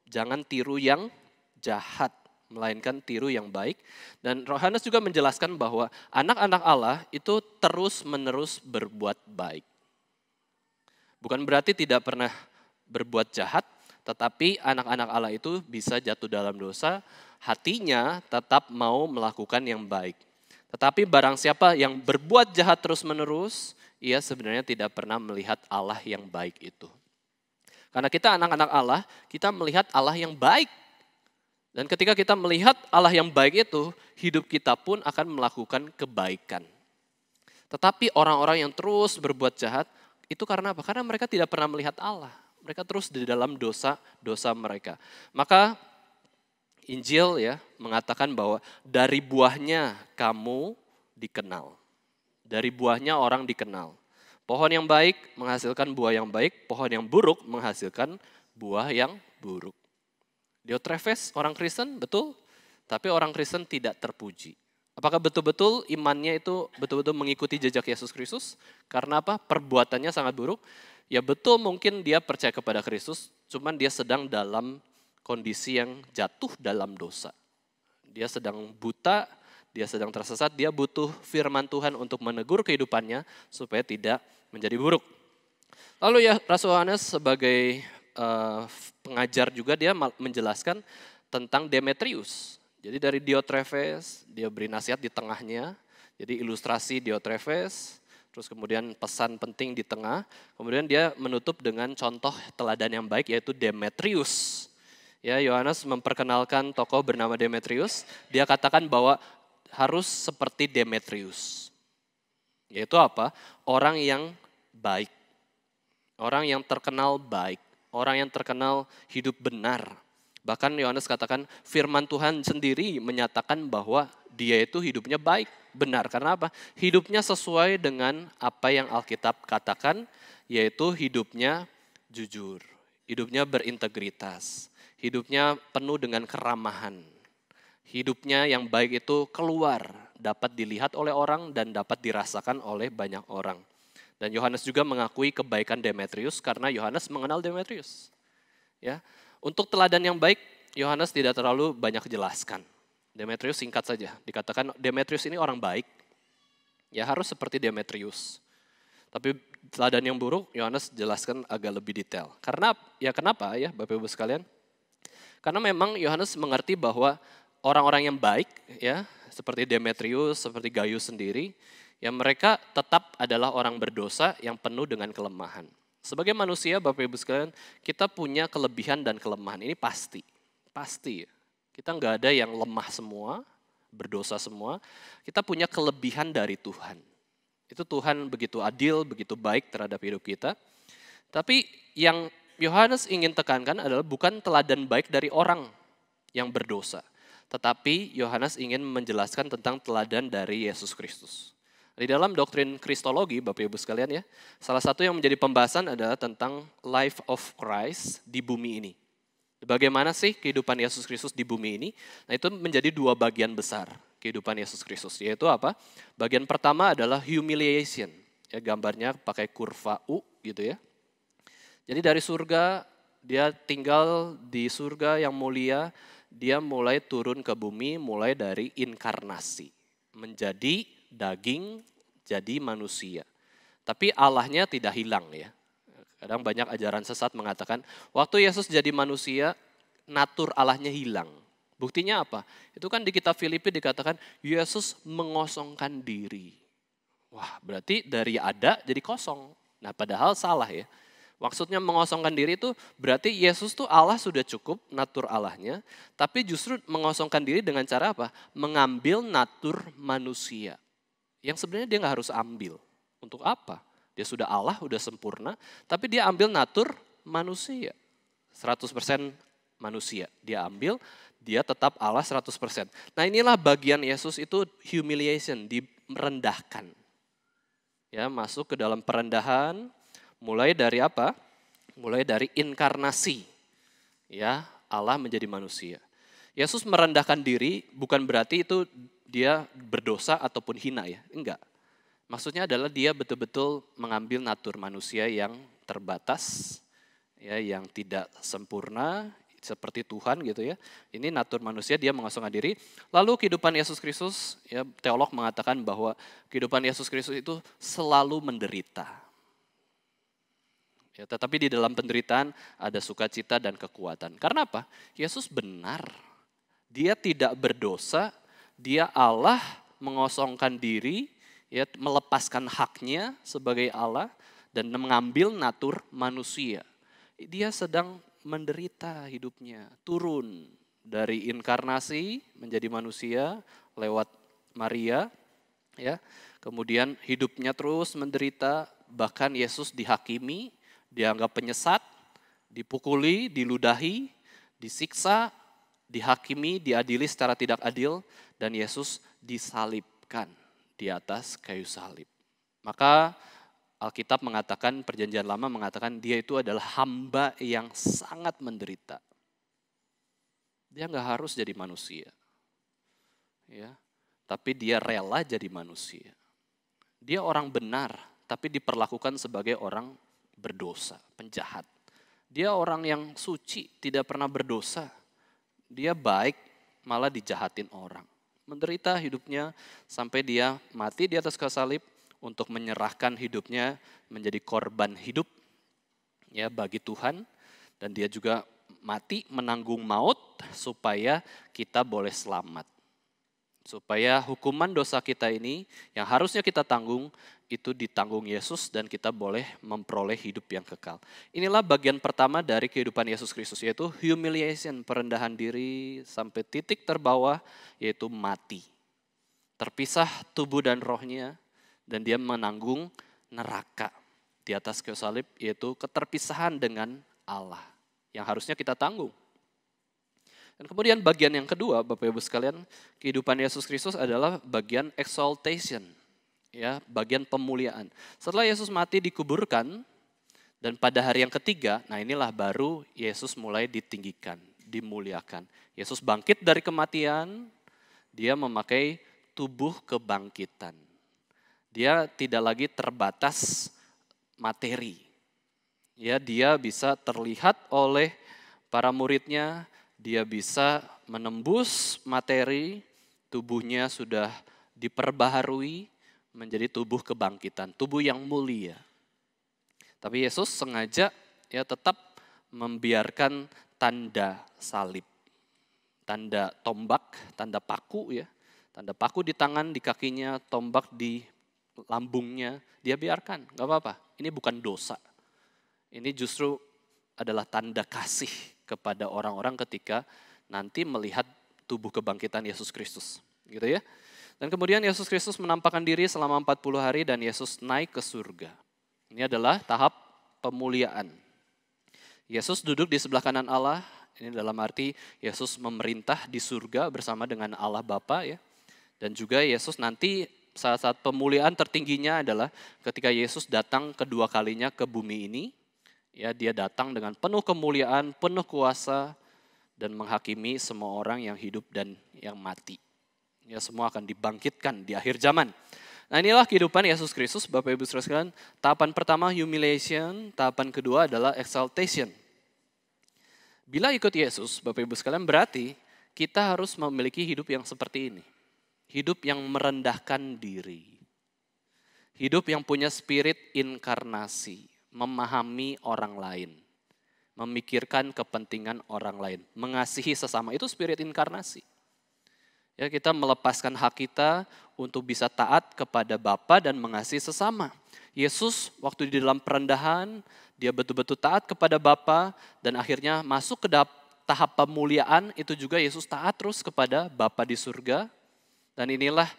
jangan tiru yang jahat, melainkan tiru yang baik. Dan Yohanes juga menjelaskan bahwa anak-anak Allah itu terus-menerus berbuat baik. Bukan berarti tidak pernah berbuat jahat, tetapi anak-anak Allah itu bisa jatuh dalam dosa, hatinya tetap mau melakukan yang baik. Tetapi barang siapa yang berbuat jahat terus-menerus, ia sebenarnya tidak pernah melihat Allah yang baik itu. Karena kita anak-anak Allah, kita melihat Allah yang baik. Dan ketika kita melihat Allah yang baik itu, hidup kita pun akan melakukan kebaikan. Tetapi orang-orang yang terus berbuat jahat, itu karena apa? Karena mereka tidak pernah melihat Allah. Mereka terus di dalam dosa mereka. Maka Injil ya mengatakan bahwa dari buahnya kamu dikenal. Dari buahnya orang dikenal. Pohon yang baik menghasilkan buah yang baik, pohon yang buruk menghasilkan buah yang buruk. Diotrefes orang Kristen, betul, tapi orang Kristen tidak terpuji. Apakah betul-betul imannya itu betul-betul mengikuti jejak Yesus Kristus? Karena apa? Perbuatannya sangat buruk. Ya betul mungkin dia percaya kepada Kristus, cuman dia sedang dalam kondisi yang jatuh dalam dosa. Dia sedang buta, dia sedang tersesat, dia butuh firman Tuhan untuk menegur kehidupannya supaya tidak menjadi buruk. Lalu ya Rasul Yohanes sebagai pengajar juga dia menjelaskan tentang Demetrius. Jadi dari Diotrefes, dia beri nasihat di tengahnya. Jadi ilustrasi Diotrefes, terus kemudian pesan penting di tengah. Kemudian dia menutup dengan contoh teladan yang baik yaitu Demetrius. Ya, Yohanes memperkenalkan tokoh bernama Demetrius. Dia katakan bahwa harus seperti Demetrius. Yaitu apa? Orang yang baik. Orang yang terkenal baik. Orang yang terkenal hidup benar. Bahkan Yohanes katakan firman Tuhan sendiri menyatakan bahwa dia itu hidupnya baik, benar. Karena apa? Hidupnya sesuai dengan apa yang Alkitab katakan, yaitu hidupnya jujur. Hidupnya berintegritas. Hidupnya penuh dengan keramahan. Hidupnya yang baik itu keluar, dapat dilihat oleh orang dan dapat dirasakan oleh banyak orang. Dan Yohanes juga mengakui kebaikan Demetrius karena Yohanes mengenal Demetrius. Ya, untuk teladan yang baik, Yohanes tidak terlalu banyak jelaskan. Demetrius singkat saja, dikatakan Demetrius ini orang baik. Ya harus seperti Demetrius. Tapi teladan yang buruk, Yohanes jelaskan agak lebih detail. Karena ya kenapa ya Bapak Ibu sekalian? Karena memang Yohanes mengerti bahwa orang-orang yang baik, ya seperti Demetrius, seperti Gaius sendiri, ya mereka tetap adalah orang berdosa yang penuh dengan kelemahan. Sebagai manusia, Bapak Ibu sekalian, kita punya kelebihan dan kelemahan. Ini pasti, pasti. Kita nggak ada yang lemah semua, berdosa semua. Kita punya kelebihan dari Tuhan. Itu Tuhan begitu adil, begitu baik terhadap hidup kita. Tapi yang Yohanes ingin tekankan adalah bukan teladan baik dari orang yang berdosa. Tetapi Yohanes ingin menjelaskan tentang teladan dari Yesus Kristus. Di dalam doktrin Kristologi, Bapak Ibu sekalian ya, salah satu yang menjadi pembahasan adalah tentang life of Christ di bumi ini. Bagaimana sih kehidupan Yesus Kristus di bumi ini? Nah itu menjadi dua bagian besar kehidupan Yesus Kristus. Yaitu apa? Bagian pertama adalah humiliation. Ya, gambarnya pakai kurva U gitu ya. Jadi dari surga, dia tinggal di surga yang mulia, dia mulai turun ke bumi mulai dari inkarnasi. Menjadi daging, jadi manusia. Tapi Allahnya tidak hilang ya. Kadang banyak ajaran sesat mengatakan, waktu Yesus jadi manusia, natur Allahnya hilang. Buktinya apa? Itu kan di kitab Filipi dikatakan, Yesus mengosongkan diri. Wah berarti dari ada jadi kosong. Nah padahal salah ya. Maksudnya mengosongkan diri itu berarti Yesus tuh Allah sudah cukup natur Allahnya. Tapi justru mengosongkan diri dengan cara apa? Mengambil natur manusia. Yang sebenarnya dia nggak harus ambil. Untuk apa? Dia sudah Allah, sudah sempurna. Tapi dia ambil natur manusia. 100% manusia. Dia ambil, dia tetap Allah 100%. Nah inilah bagian Yesus itu humiliation, direndahkan. Ya, masuk ke dalam perendahan. Mulai dari apa? Mulai dari inkarnasi. Ya, Allah menjadi manusia. Yesus merendahkan diri bukan berarti itu dia berdosa ataupun hina ya. Enggak. Maksudnya adalah dia betul-betul mengambil natur manusia yang terbatas. ya, yang tidak sempurna seperti Tuhan gitu ya. Ini natur manusia, dia mengosongkan diri. Lalu kehidupan Yesus Kristus, ya teolog mengatakan bahwa kehidupan Yesus Kristus itu selalu menderita. Ya, tetapi di dalam penderitaan ada sukacita dan kekuatan. Karena apa? Yesus benar. Dia tidak berdosa, dia Allah mengosongkan diri, ya, melepaskan haknya sebagai Allah dan mengambil natur manusia. Dia sedang menderita hidupnya, turun dari inkarnasi menjadi manusia lewat Maria, ya. Kemudian hidupnya terus menderita, bahkan Yesus dihakimi, dianggap penyesat, dipukuli, diludahi, disiksa, dihakimi, diadili secara tidak adil, dan Yesus disalibkan di atas kayu salib. Maka Alkitab mengatakan, Perjanjian Lama mengatakan dia itu adalah hamba yang sangat menderita. Dia nggak harus jadi manusia, ya, tapi dia rela jadi manusia. Dia orang benar, tapi diperlakukan sebagai orang berdosa, penjahat. Dia orang yang suci, tidak pernah berdosa. Dia baik, malah dijahatin orang. Menderita hidupnya sampai dia mati di atas kayu salib untuk menyerahkan hidupnya menjadi korban hidup, ya, bagi Tuhan. Dan dia juga mati menanggung maut supaya kita boleh selamat. Supaya hukuman dosa kita ini yang harusnya kita tanggung, itu ditanggung Yesus dan kita boleh memperoleh hidup yang kekal. Inilah bagian pertama dari kehidupan Yesus Kristus, yaitu humiliation, perendahan diri sampai titik terbawah, yaitu mati. Terpisah tubuh dan rohnya, dan dia menanggung neraka di atas kayu salib, yaitu keterpisahan dengan Allah yang harusnya kita tanggung. Dan kemudian bagian yang kedua, Bapak Ibu sekalian, kehidupan Yesus Kristus adalah bagian exaltation, ya, bagian pemuliaan. Setelah Yesus mati dikuburkan, dan pada hari yang ketiga, nah inilah baru Yesus mulai ditinggikan, dimuliakan. Yesus bangkit dari kematian, dia memakai tubuh kebangkitan. Dia tidak lagi terbatas materi. Ya, dia bisa terlihat oleh para muridnya, dia bisa menembus materi, tubuhnya sudah diperbaharui menjadi tubuh kebangkitan, tubuh yang mulia. Tapi Yesus sengaja, ya, tetap membiarkan tanda salib, tanda tombak, tanda paku, ya, tanda paku di tangan, di kakinya, tombak di lambungnya, dia biarkan, gak apa-apa. Ini bukan dosa. Ini justru adalah tanda kasih kepada orang-orang ketika nanti melihat tubuh kebangkitan Yesus Kristus, gitu ya. Dan kemudian Yesus Kristus menampakkan diri selama 40 hari dan Yesus naik ke surga. Ini adalah tahap pemuliaan. Yesus duduk di sebelah kanan Allah, ini dalam arti Yesus memerintah di surga bersama dengan Allah Bapa, ya. Dan juga Yesus nanti saat pemuliaan tertingginya adalah ketika Yesus datang kedua kalinya ke bumi ini. Ya, dia datang dengan penuh kemuliaan, penuh kuasa, dan menghakimi semua orang yang hidup dan yang mati. Ya, semua akan dibangkitkan di akhir zaman. Nah, inilah kehidupan Yesus Kristus, Bapak Ibu Saudara sekalian. Tahapan pertama humiliation, tahapan kedua adalah exaltation. Bila ikut Yesus, Bapak Ibu sekalian, berarti kita harus memiliki hidup yang seperti ini. Hidup yang merendahkan diri. Hidup yang punya spirit inkarnasi. Memahami orang lain, memikirkan kepentingan orang lain, mengasihi sesama, itu spirit inkarnasi. Ya, kita melepaskan hak kita untuk bisa taat kepada Bapa dan mengasihi sesama. Yesus waktu di dalam perendahan, dia betul-betul taat kepada Bapa dan akhirnya masuk ke tahap pemuliaan, itu juga Yesus taat terus kepada Bapa di surga. Dan inilah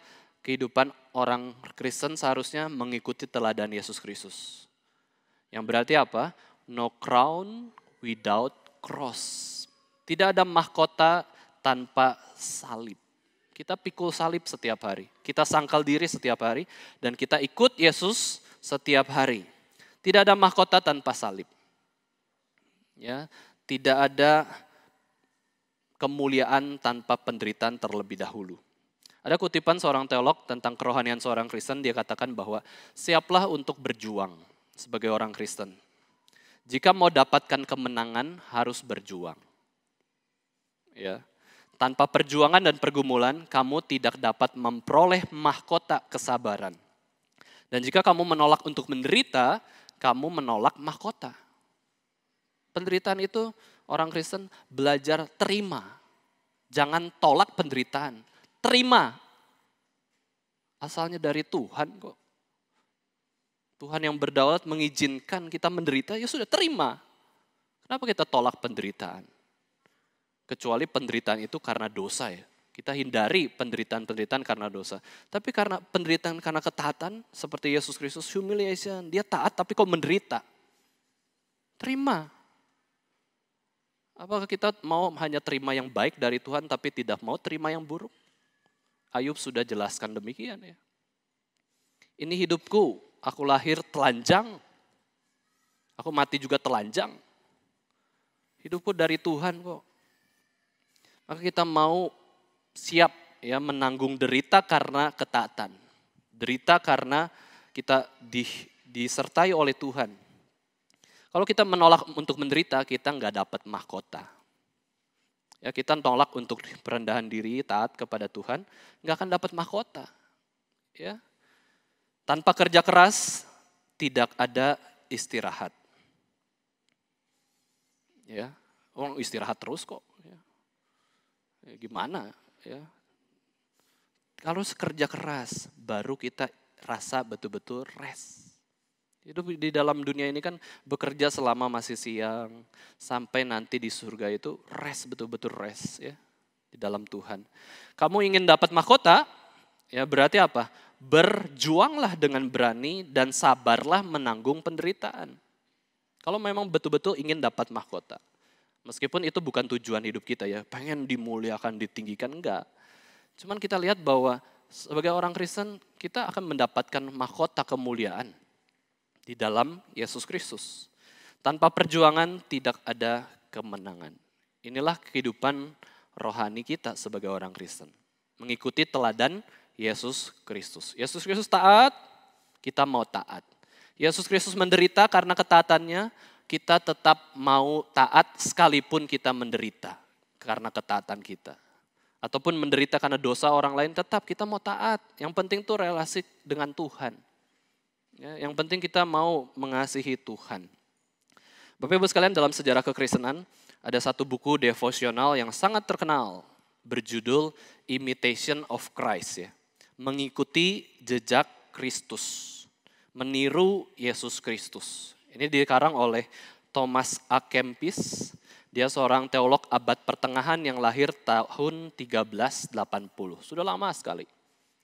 kehidupan orang Kristen seharusnya mengikuti teladan Yesus Kristus. Yang berarti apa? No crown without cross. Tidak ada mahkota tanpa salib. Kita pikul salib setiap hari. Kita sangkal diri setiap hari. Dan kita ikut Yesus setiap hari. Tidak ada mahkota tanpa salib. Ya, tidak ada kemuliaan tanpa penderitaan terlebih dahulu. Ada kutipan seorang teolog tentang kerohanian seorang Kristen. Dia katakan bahwa siaplah untuk berjuang sebagai orang Kristen. Jika mau dapatkan kemenangan harus berjuang. Ya. Tanpa perjuangan dan pergumulan, kamu tidak dapat memperoleh mahkota kesabaran. Dan jika kamu menolak untuk menderita, kamu menolak mahkota. Penderitaan itu orang Kristen belajar terima. Jangan tolak penderitaan. Terima. Asalnya dari Tuhan kok. Tuhan yang berdaulat mengizinkan kita menderita, ya sudah terima. Kenapa kita tolak penderitaan? Kecuali penderitaan itu karena dosa ya. Kita hindari penderitaan-penderitaan karena dosa. Tapi karena penderitaan karena ketaatan, seperti Yesus Kristus, humiliation. Dia taat tapi kok menderita. Terima. Apakah kita mau hanya terima yang baik dari Tuhan tapi tidak mau terima yang buruk? Ayub sudah jelaskan demikian ya. Ini hidupku. Aku lahir telanjang, aku mati juga telanjang. Hidupku dari Tuhan kok. Maka kita mau siap ya menanggung derita karena ketaatan. Derita karena kita disertai oleh Tuhan. Kalau kita menolak untuk menderita, kita nggak dapat mahkota. Ya, kita tolak untuk perendahan diri, taat kepada Tuhan, nggak akan dapat mahkota. Ya. Tanpa kerja keras, tidak ada istirahat. Ya, orang istirahat terus kok. Ya. Gimana? Ya. Kalau kerja keras, baru kita rasa betul-betul rest. Hidup di dalam dunia ini kan bekerja selama masih siang, sampai nanti di surga itu rest, betul-betul rest ya di dalam Tuhan. Kamu ingin dapat mahkota, ya berarti apa? Berjuanglah dengan berani dan sabarlah menanggung penderitaan. Kalau memang betul-betul ingin dapat mahkota. Meskipun itu bukan tujuan hidup kita ya, pengen dimuliakan, ditinggikan, enggak. Cuman kita lihat bahwa sebagai orang Kristen kita akan mendapatkan mahkota kemuliaan di dalam Yesus Kristus. Tanpa perjuangan tidak ada kemenangan. Inilah kehidupan rohani kita sebagai orang Kristen. Mengikuti teladan Yesus Kristus. Yesus Kristus taat, kita mau taat. Yesus Kristus menderita karena ketaatannya, kita tetap mau taat sekalipun kita menderita karena ketaatan kita. Ataupun menderita karena dosa orang lain, tetap kita mau taat. Yang penting tuh relasi dengan Tuhan. Ya, yang penting kita mau mengasihi Tuhan. Bapak Ibu sekalian, dalam sejarah kekristenan, ada satu buku devosional yang sangat terkenal, berjudul Imitation of Christ ya. Mengikuti jejak Kristus, meniru Yesus Kristus. Ini dikarang oleh Thomas A. Kempis. Dia seorang teolog abad pertengahan yang lahir tahun 1380. Sudah lama sekali.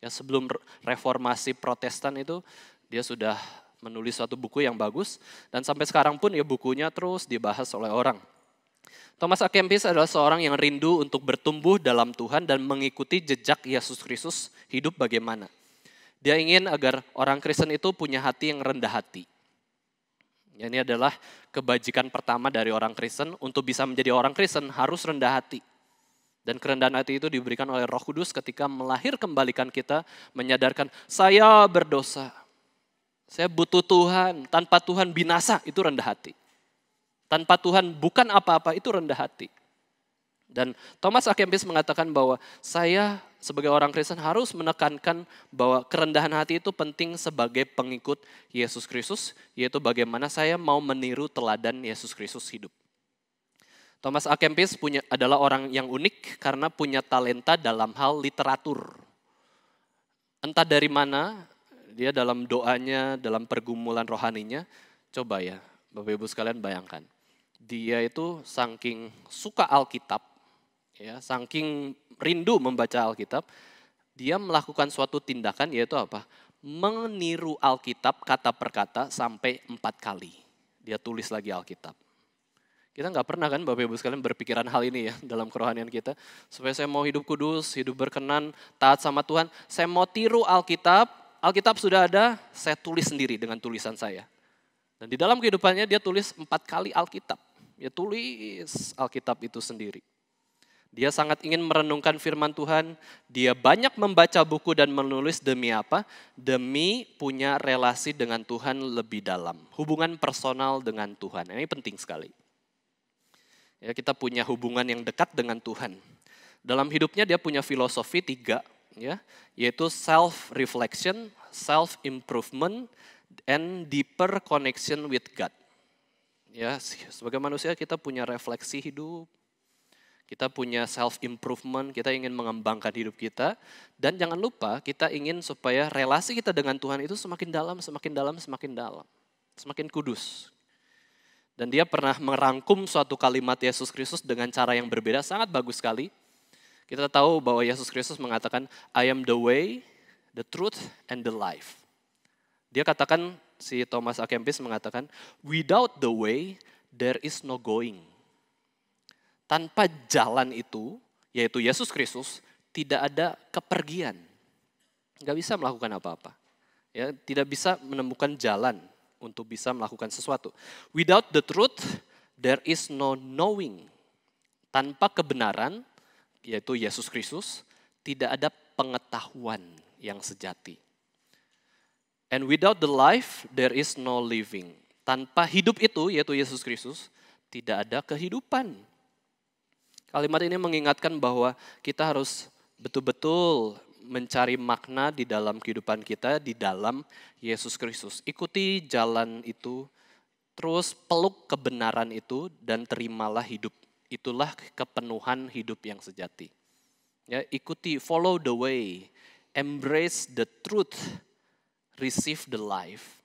Ya, sebelum reformasi Protestan itu dia sudah menulis suatu buku yang bagus. Dan sampai sekarang pun ya bukunya terus dibahas oleh orang. Thomas A. Kempis adalah seorang yang rindu untuk bertumbuh dalam Tuhan dan mengikuti jejak Yesus Kristus hidup bagaimana. Dia ingin agar orang Kristen itu punya hati yang rendah hati. Ini adalah kebajikan pertama dari orang Kristen. Untuk bisa menjadi orang Kristen harus rendah hati. Dan kerendahan hati itu diberikan oleh Roh Kudus ketika melahir kembalikan kita, menyadarkan saya berdosa. Saya butuh Tuhan, tanpa Tuhan binasa, itu rendah hati. Tanpa Tuhan bukan apa-apa, itu rendah hati. Dan Thomas A. Kempis mengatakan bahwa saya sebagai orang Kristen harus menekankan bahwa kerendahan hati itu penting sebagai pengikut Yesus Kristus, yaitu bagaimana saya mau meniru teladan Yesus Kristus hidup. Thomas A. Kempis adalah orang yang unik karena punya talenta dalam hal literatur. Entah dari mana, dia dalam doanya, dalam pergumulan rohaninya, coba ya Bapak Ibu sekalian bayangkan. Dia itu saking suka Alkitab, ya, saking rindu membaca Alkitab, dia melakukan suatu tindakan yaitu apa? Meniru Alkitab kata per kata sampai 4 kali. Dia tulis lagi Alkitab. Kita nggak pernah kan Bapak Ibu sekalian berpikiran hal ini ya dalam kerohanian kita. Supaya saya mau hidup kudus, hidup berkenan, taat sama Tuhan. Saya mau tiru Alkitab, Alkitab sudah ada, saya tulis sendiri dengan tulisan saya. Dan di dalam kehidupannya dia tulis 4 kali Alkitab. Dia tulis Alkitab itu sendiri. Dia sangat ingin merenungkan firman Tuhan. Dia banyak membaca buku dan menulis demi apa? Demi punya relasi dengan Tuhan lebih dalam. Hubungan personal dengan Tuhan. Ini penting sekali. Ya, kita punya hubungan yang dekat dengan Tuhan. Dalam hidupnya dia punya filosofi 3, ya, yaitu self-reflection, self-improvement, and deeper connection with God. Ya, sebagai manusia kita punya refleksi hidup, kita punya self-improvement, kita ingin mengembangkan hidup kita. Dan jangan lupa kita ingin supaya relasi kita dengan Tuhan itu semakin dalam, semakin dalam, semakin dalam. Semakin kudus. Dan dia pernah merangkum suatu kalimat Yesus Kristus dengan cara yang berbeda, sangat bagus sekali. Kita tahu bahwa Yesus Kristus mengatakan, I am the way, the truth, and the life. Dia katakan, si Thomas A. Kempis mengatakan, without the way, there is no going. Tanpa jalan itu, yaitu Yesus Kristus, tidak ada kepergian. Nggak bisa melakukan apa-apa. Ya, tidak bisa menemukan jalan untuk bisa melakukan sesuatu. Without the truth, there is no knowing. Tanpa kebenaran, yaitu Yesus Kristus, tidak ada pengetahuan yang sejati. And without the life, there is no living. Tanpa hidup itu, yaitu Yesus Kristus, tidak ada kehidupan. Kalimat ini mengingatkan bahwa kita harus betul-betul mencari makna di dalam kehidupan kita, di dalam Yesus Kristus. Ikuti jalan itu, terus peluk kebenaran itu, dan terimalah hidup. Itulah kepenuhan hidup yang sejati. Ya, ikuti, follow the way, embrace the truth, receive the life.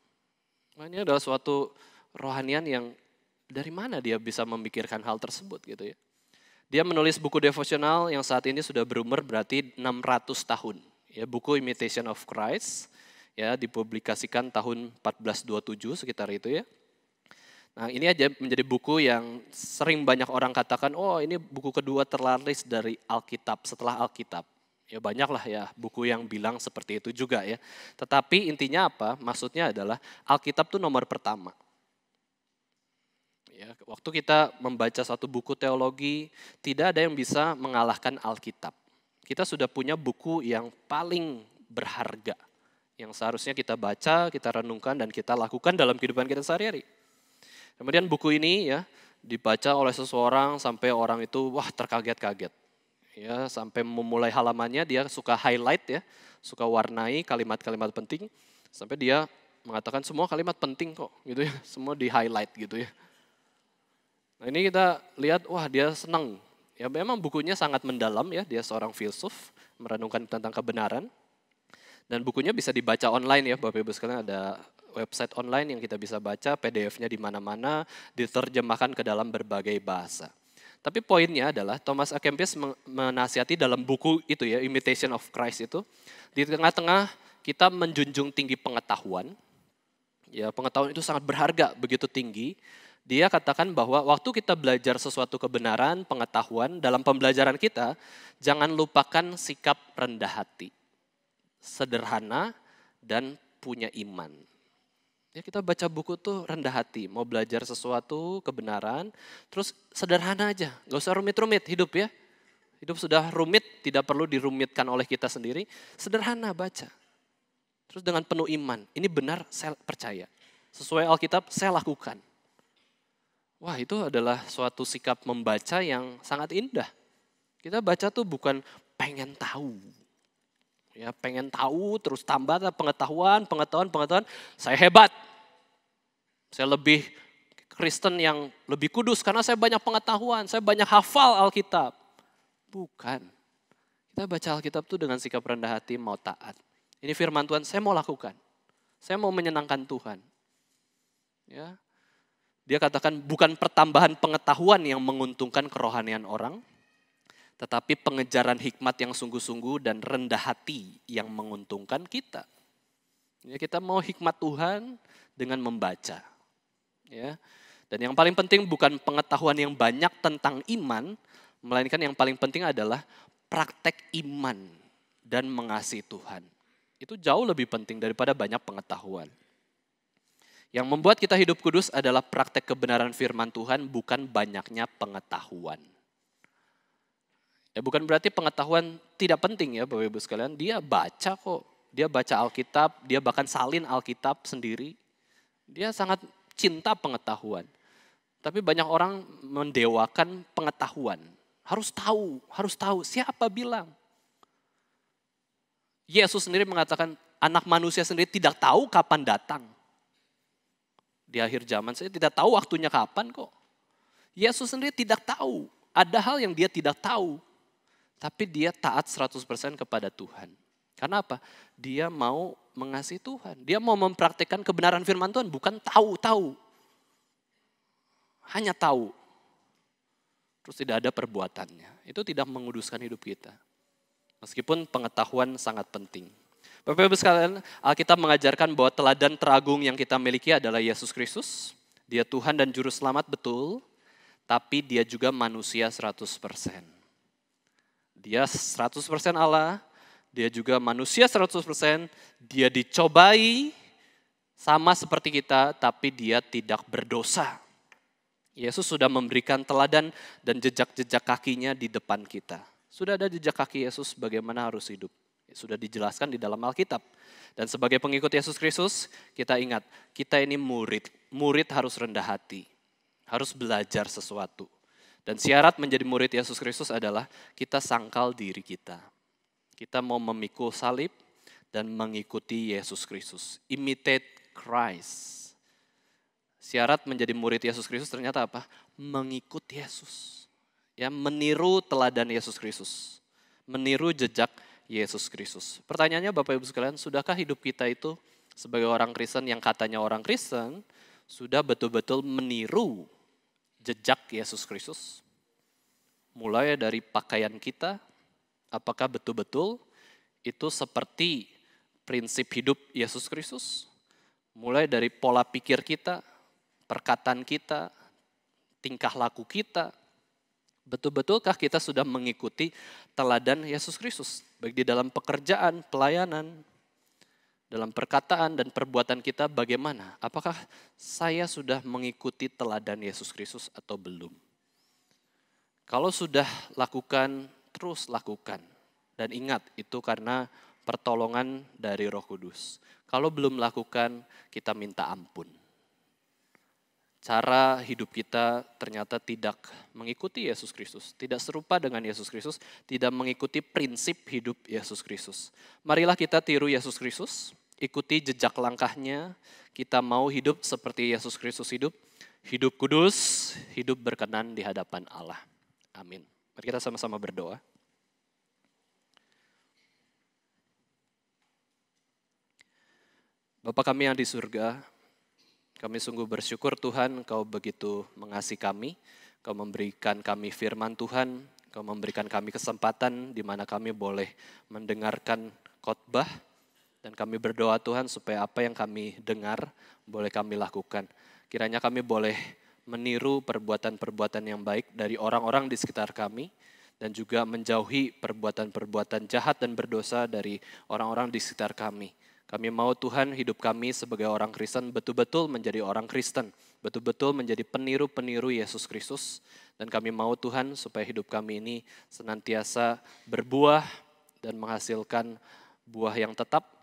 Nah, ini adalah suatu rohanian yang dari mana dia bisa memikirkan hal tersebut gitu ya. Dia menulis buku devosional yang saat ini sudah berumur berarti 600 tahun. Ya, buku Imitation of Christ, ya, dipublikasikan tahun 1427 sekitar itu ya. Nah, ini aja menjadi buku yang sering banyak orang katakan, oh ini buku kedua terlaris dari Alkitab setelah Alkitab. Ya banyaklah ya buku yang bilang seperti itu juga ya. Tetapi intinya apa? Maksudnya adalah Alkitab itu nomor pertama. Ya, waktu kita membaca satu buku teologi, tidak ada yang bisa mengalahkan Alkitab. Kita sudah punya buku yang paling berharga, yang seharusnya kita baca, kita renungkan, dan kita lakukan dalam kehidupan kita sehari-hari. Kemudian buku ini ya dibaca oleh seseorang sampai orang itu wah terkaget-kaget. Ya, sampai memulai halamannya dia suka highlight ya, suka warnai kalimat-kalimat penting, sampai dia mengatakan semua kalimat penting kok gitu ya, semua di highlight gitu ya. Nah ini kita lihat, wah dia senang. Ya memang bukunya sangat mendalam ya, dia seorang filsuf, merenungkan tentang kebenaran. Dan bukunya bisa dibaca online ya, Bapak Ibu sekalian, ada website online yang kita bisa baca, PDF-nya di mana-mana, diterjemahkan ke dalam berbagai bahasa. Tapi poinnya adalah Thomas A. Kempis menasihati dalam buku itu ya, Imitation of Christ itu, di tengah-tengah kita menjunjung tinggi pengetahuan. Ya, pengetahuan itu sangat berharga, begitu tinggi. Dia katakan bahwa waktu kita belajar sesuatu kebenaran, pengetahuan, dalam pembelajaran kita, jangan lupakan sikap rendah hati, sederhana, dan punya iman. Ya, kita baca buku tuh rendah hati, mau belajar sesuatu kebenaran, terus sederhana aja, gak usah rumit-rumit hidup ya. Hidup sudah rumit, tidak perlu dirumitkan oleh kita sendiri, sederhana baca. Terus dengan penuh iman, ini benar saya percaya, sesuai Alkitab saya lakukan. Wah itu adalah suatu sikap membaca yang sangat indah. Kita baca tuh bukan pengen tahu. Ya pengen tahu terus tambah pengetahuan. Saya hebat. Saya lebih Kristen yang lebih kudus karena saya banyak pengetahuan. Saya banyak hafal Alkitab. Bukan. Kita baca Alkitab tuh dengan sikap rendah hati mau taat. Ini firman Tuhan saya mau lakukan. Saya mau menyenangkan Tuhan. Ya. Dia katakan bukan pertambahan pengetahuan yang menguntungkan kerohanian orang, tetapi pengejaran hikmat yang sungguh-sungguh dan rendah hati yang menguntungkan kita. Ya, kita mau hikmat Tuhan dengan membaca. Ya. Dan yang paling penting bukan pengetahuan yang banyak tentang iman, melainkan yang paling penting adalah praktek iman dan mengasihi Tuhan. Itu jauh lebih penting daripada banyak pengetahuan. Yang membuat kita hidup kudus adalah praktek kebenaran firman Tuhan, bukan banyaknya pengetahuan. Ya bukan berarti pengetahuan tidak penting ya Bapak Ibu sekalian. Dia baca kok. Dia baca Alkitab, dia bahkan salin Alkitab sendiri. Dia sangat cinta pengetahuan. Tapi banyak orang mendewakan pengetahuan. Harus tahu. Siapa bilang? Yesus sendiri mengatakan anak manusia sendiri tidak tahu kapan datang. Di akhir zaman saya tidak tahu waktunya kapan kok. Yesus sendiri tidak tahu. Ada hal yang dia tidak tahu. Tapi dia taat 100% kepada Tuhan. Karena apa? Dia mau mengasihi Tuhan. Dia mau mempraktikkan kebenaran firman Tuhan. Bukan tahu. Hanya tahu. Terus tidak ada perbuatannya. Itu tidak menguduskan hidup kita. Meskipun pengetahuan sangat penting. Bapak Ibu sekalian, Alkitab mengajarkan bahwa teladan teragung yang kita miliki adalah Yesus Kristus. Dia Tuhan dan Juru Selamat betul. Tapi dia juga manusia 100%. Dia 100% Allah, dia juga manusia 100%, dia dicobai sama seperti kita, tapi dia tidak berdosa. Yesus sudah memberikan teladan dan jejak-jejak kakinya di depan kita. Sudah ada jejak kaki Yesus bagaimana harus hidup. Sudah dijelaskan di dalam Alkitab. Dan sebagai pengikut Yesus Kristus, kita ingat, kita ini murid. Murid harus rendah hati, harus belajar sesuatu. Dan syarat menjadi murid Yesus Kristus adalah kita sangkal diri kita. Kita mau memikul salib dan mengikuti Yesus Kristus. Imitate Christ. Syarat menjadi murid Yesus Kristus ternyata apa? Mengikut Yesus. Ya, meniru teladan Yesus Kristus. Meniru jejak Yesus Kristus. Pertanyaannya Bapak Ibu sekalian, sudahkah hidup kita itu sebagai orang Kristen yang katanya orang Kristen, sudah betul-betul meniru jejak Yesus Kristus? Mulai dari pakaian kita, apakah betul-betul itu seperti prinsip hidup Yesus Kristus? Mulai dari pola pikir kita, perkataan kita, tingkah laku kita, betul-betulkah kita sudah mengikuti teladan Yesus Kristus? Baik di dalam pekerjaan, pelayanan, dalam perkataan dan perbuatan kita bagaimana? Apakah saya sudah mengikuti teladan Yesus Kristus atau belum? Kalau sudah lakukan, terus lakukan. Dan ingat, itu karena pertolongan dari Roh Kudus. Kalau belum lakukan, kita minta ampun. Cara hidup kita ternyata tidak mengikuti Yesus Kristus. Tidak serupa dengan Yesus Kristus, tidak mengikuti prinsip hidup Yesus Kristus. Marilah kita tiru Yesus Kristus. Ikuti jejak langkahnya, kita mau hidup seperti Yesus Kristus hidup kudus, hidup berkenan di hadapan Allah. Amin. Mari kita sama-sama berdoa. Bapa kami yang di surga, kami sungguh bersyukur Tuhan, Engkau begitu mengasihi kami, Engkau memberikan kami firman Tuhan, Engkau memberikan kami kesempatan di mana kami boleh mendengarkan khotbah. Dan kami berdoa Tuhan supaya apa yang kami dengar boleh kami lakukan. Kiranya kami boleh meniru perbuatan-perbuatan yang baik dari orang-orang di sekitar kami. Dan juga menjauhi perbuatan-perbuatan jahat dan berdosa dari orang-orang di sekitar kami. Kami mau Tuhan hidup kami sebagai orang Kristen betul-betul menjadi orang Kristen. Betul-betul menjadi peniru-peniru Yesus Kristus. Dan kami mau Tuhan supaya hidup kami ini senantiasa berbuah dan menghasilkan buah yang tetap.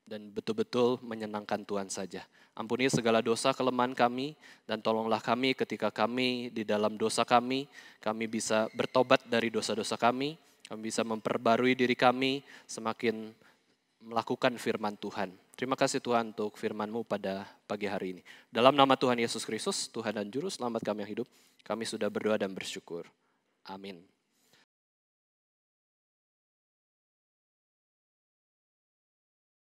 Dan betul-betul menyenangkan Tuhan saja. Ampuni segala dosa kelemahan kami, dan tolonglah kami ketika kami di dalam dosa kami bisa bertobat dari dosa-dosa kami bisa memperbarui diri kami, semakin melakukan firman Tuhan. Terima kasih Tuhan untuk firman-Mu pada pagi hari ini. Dalam nama Tuhan Yesus Kristus, Tuhan dan Juru Selamat kami yang hidup, kami sudah berdoa dan bersyukur. Amin.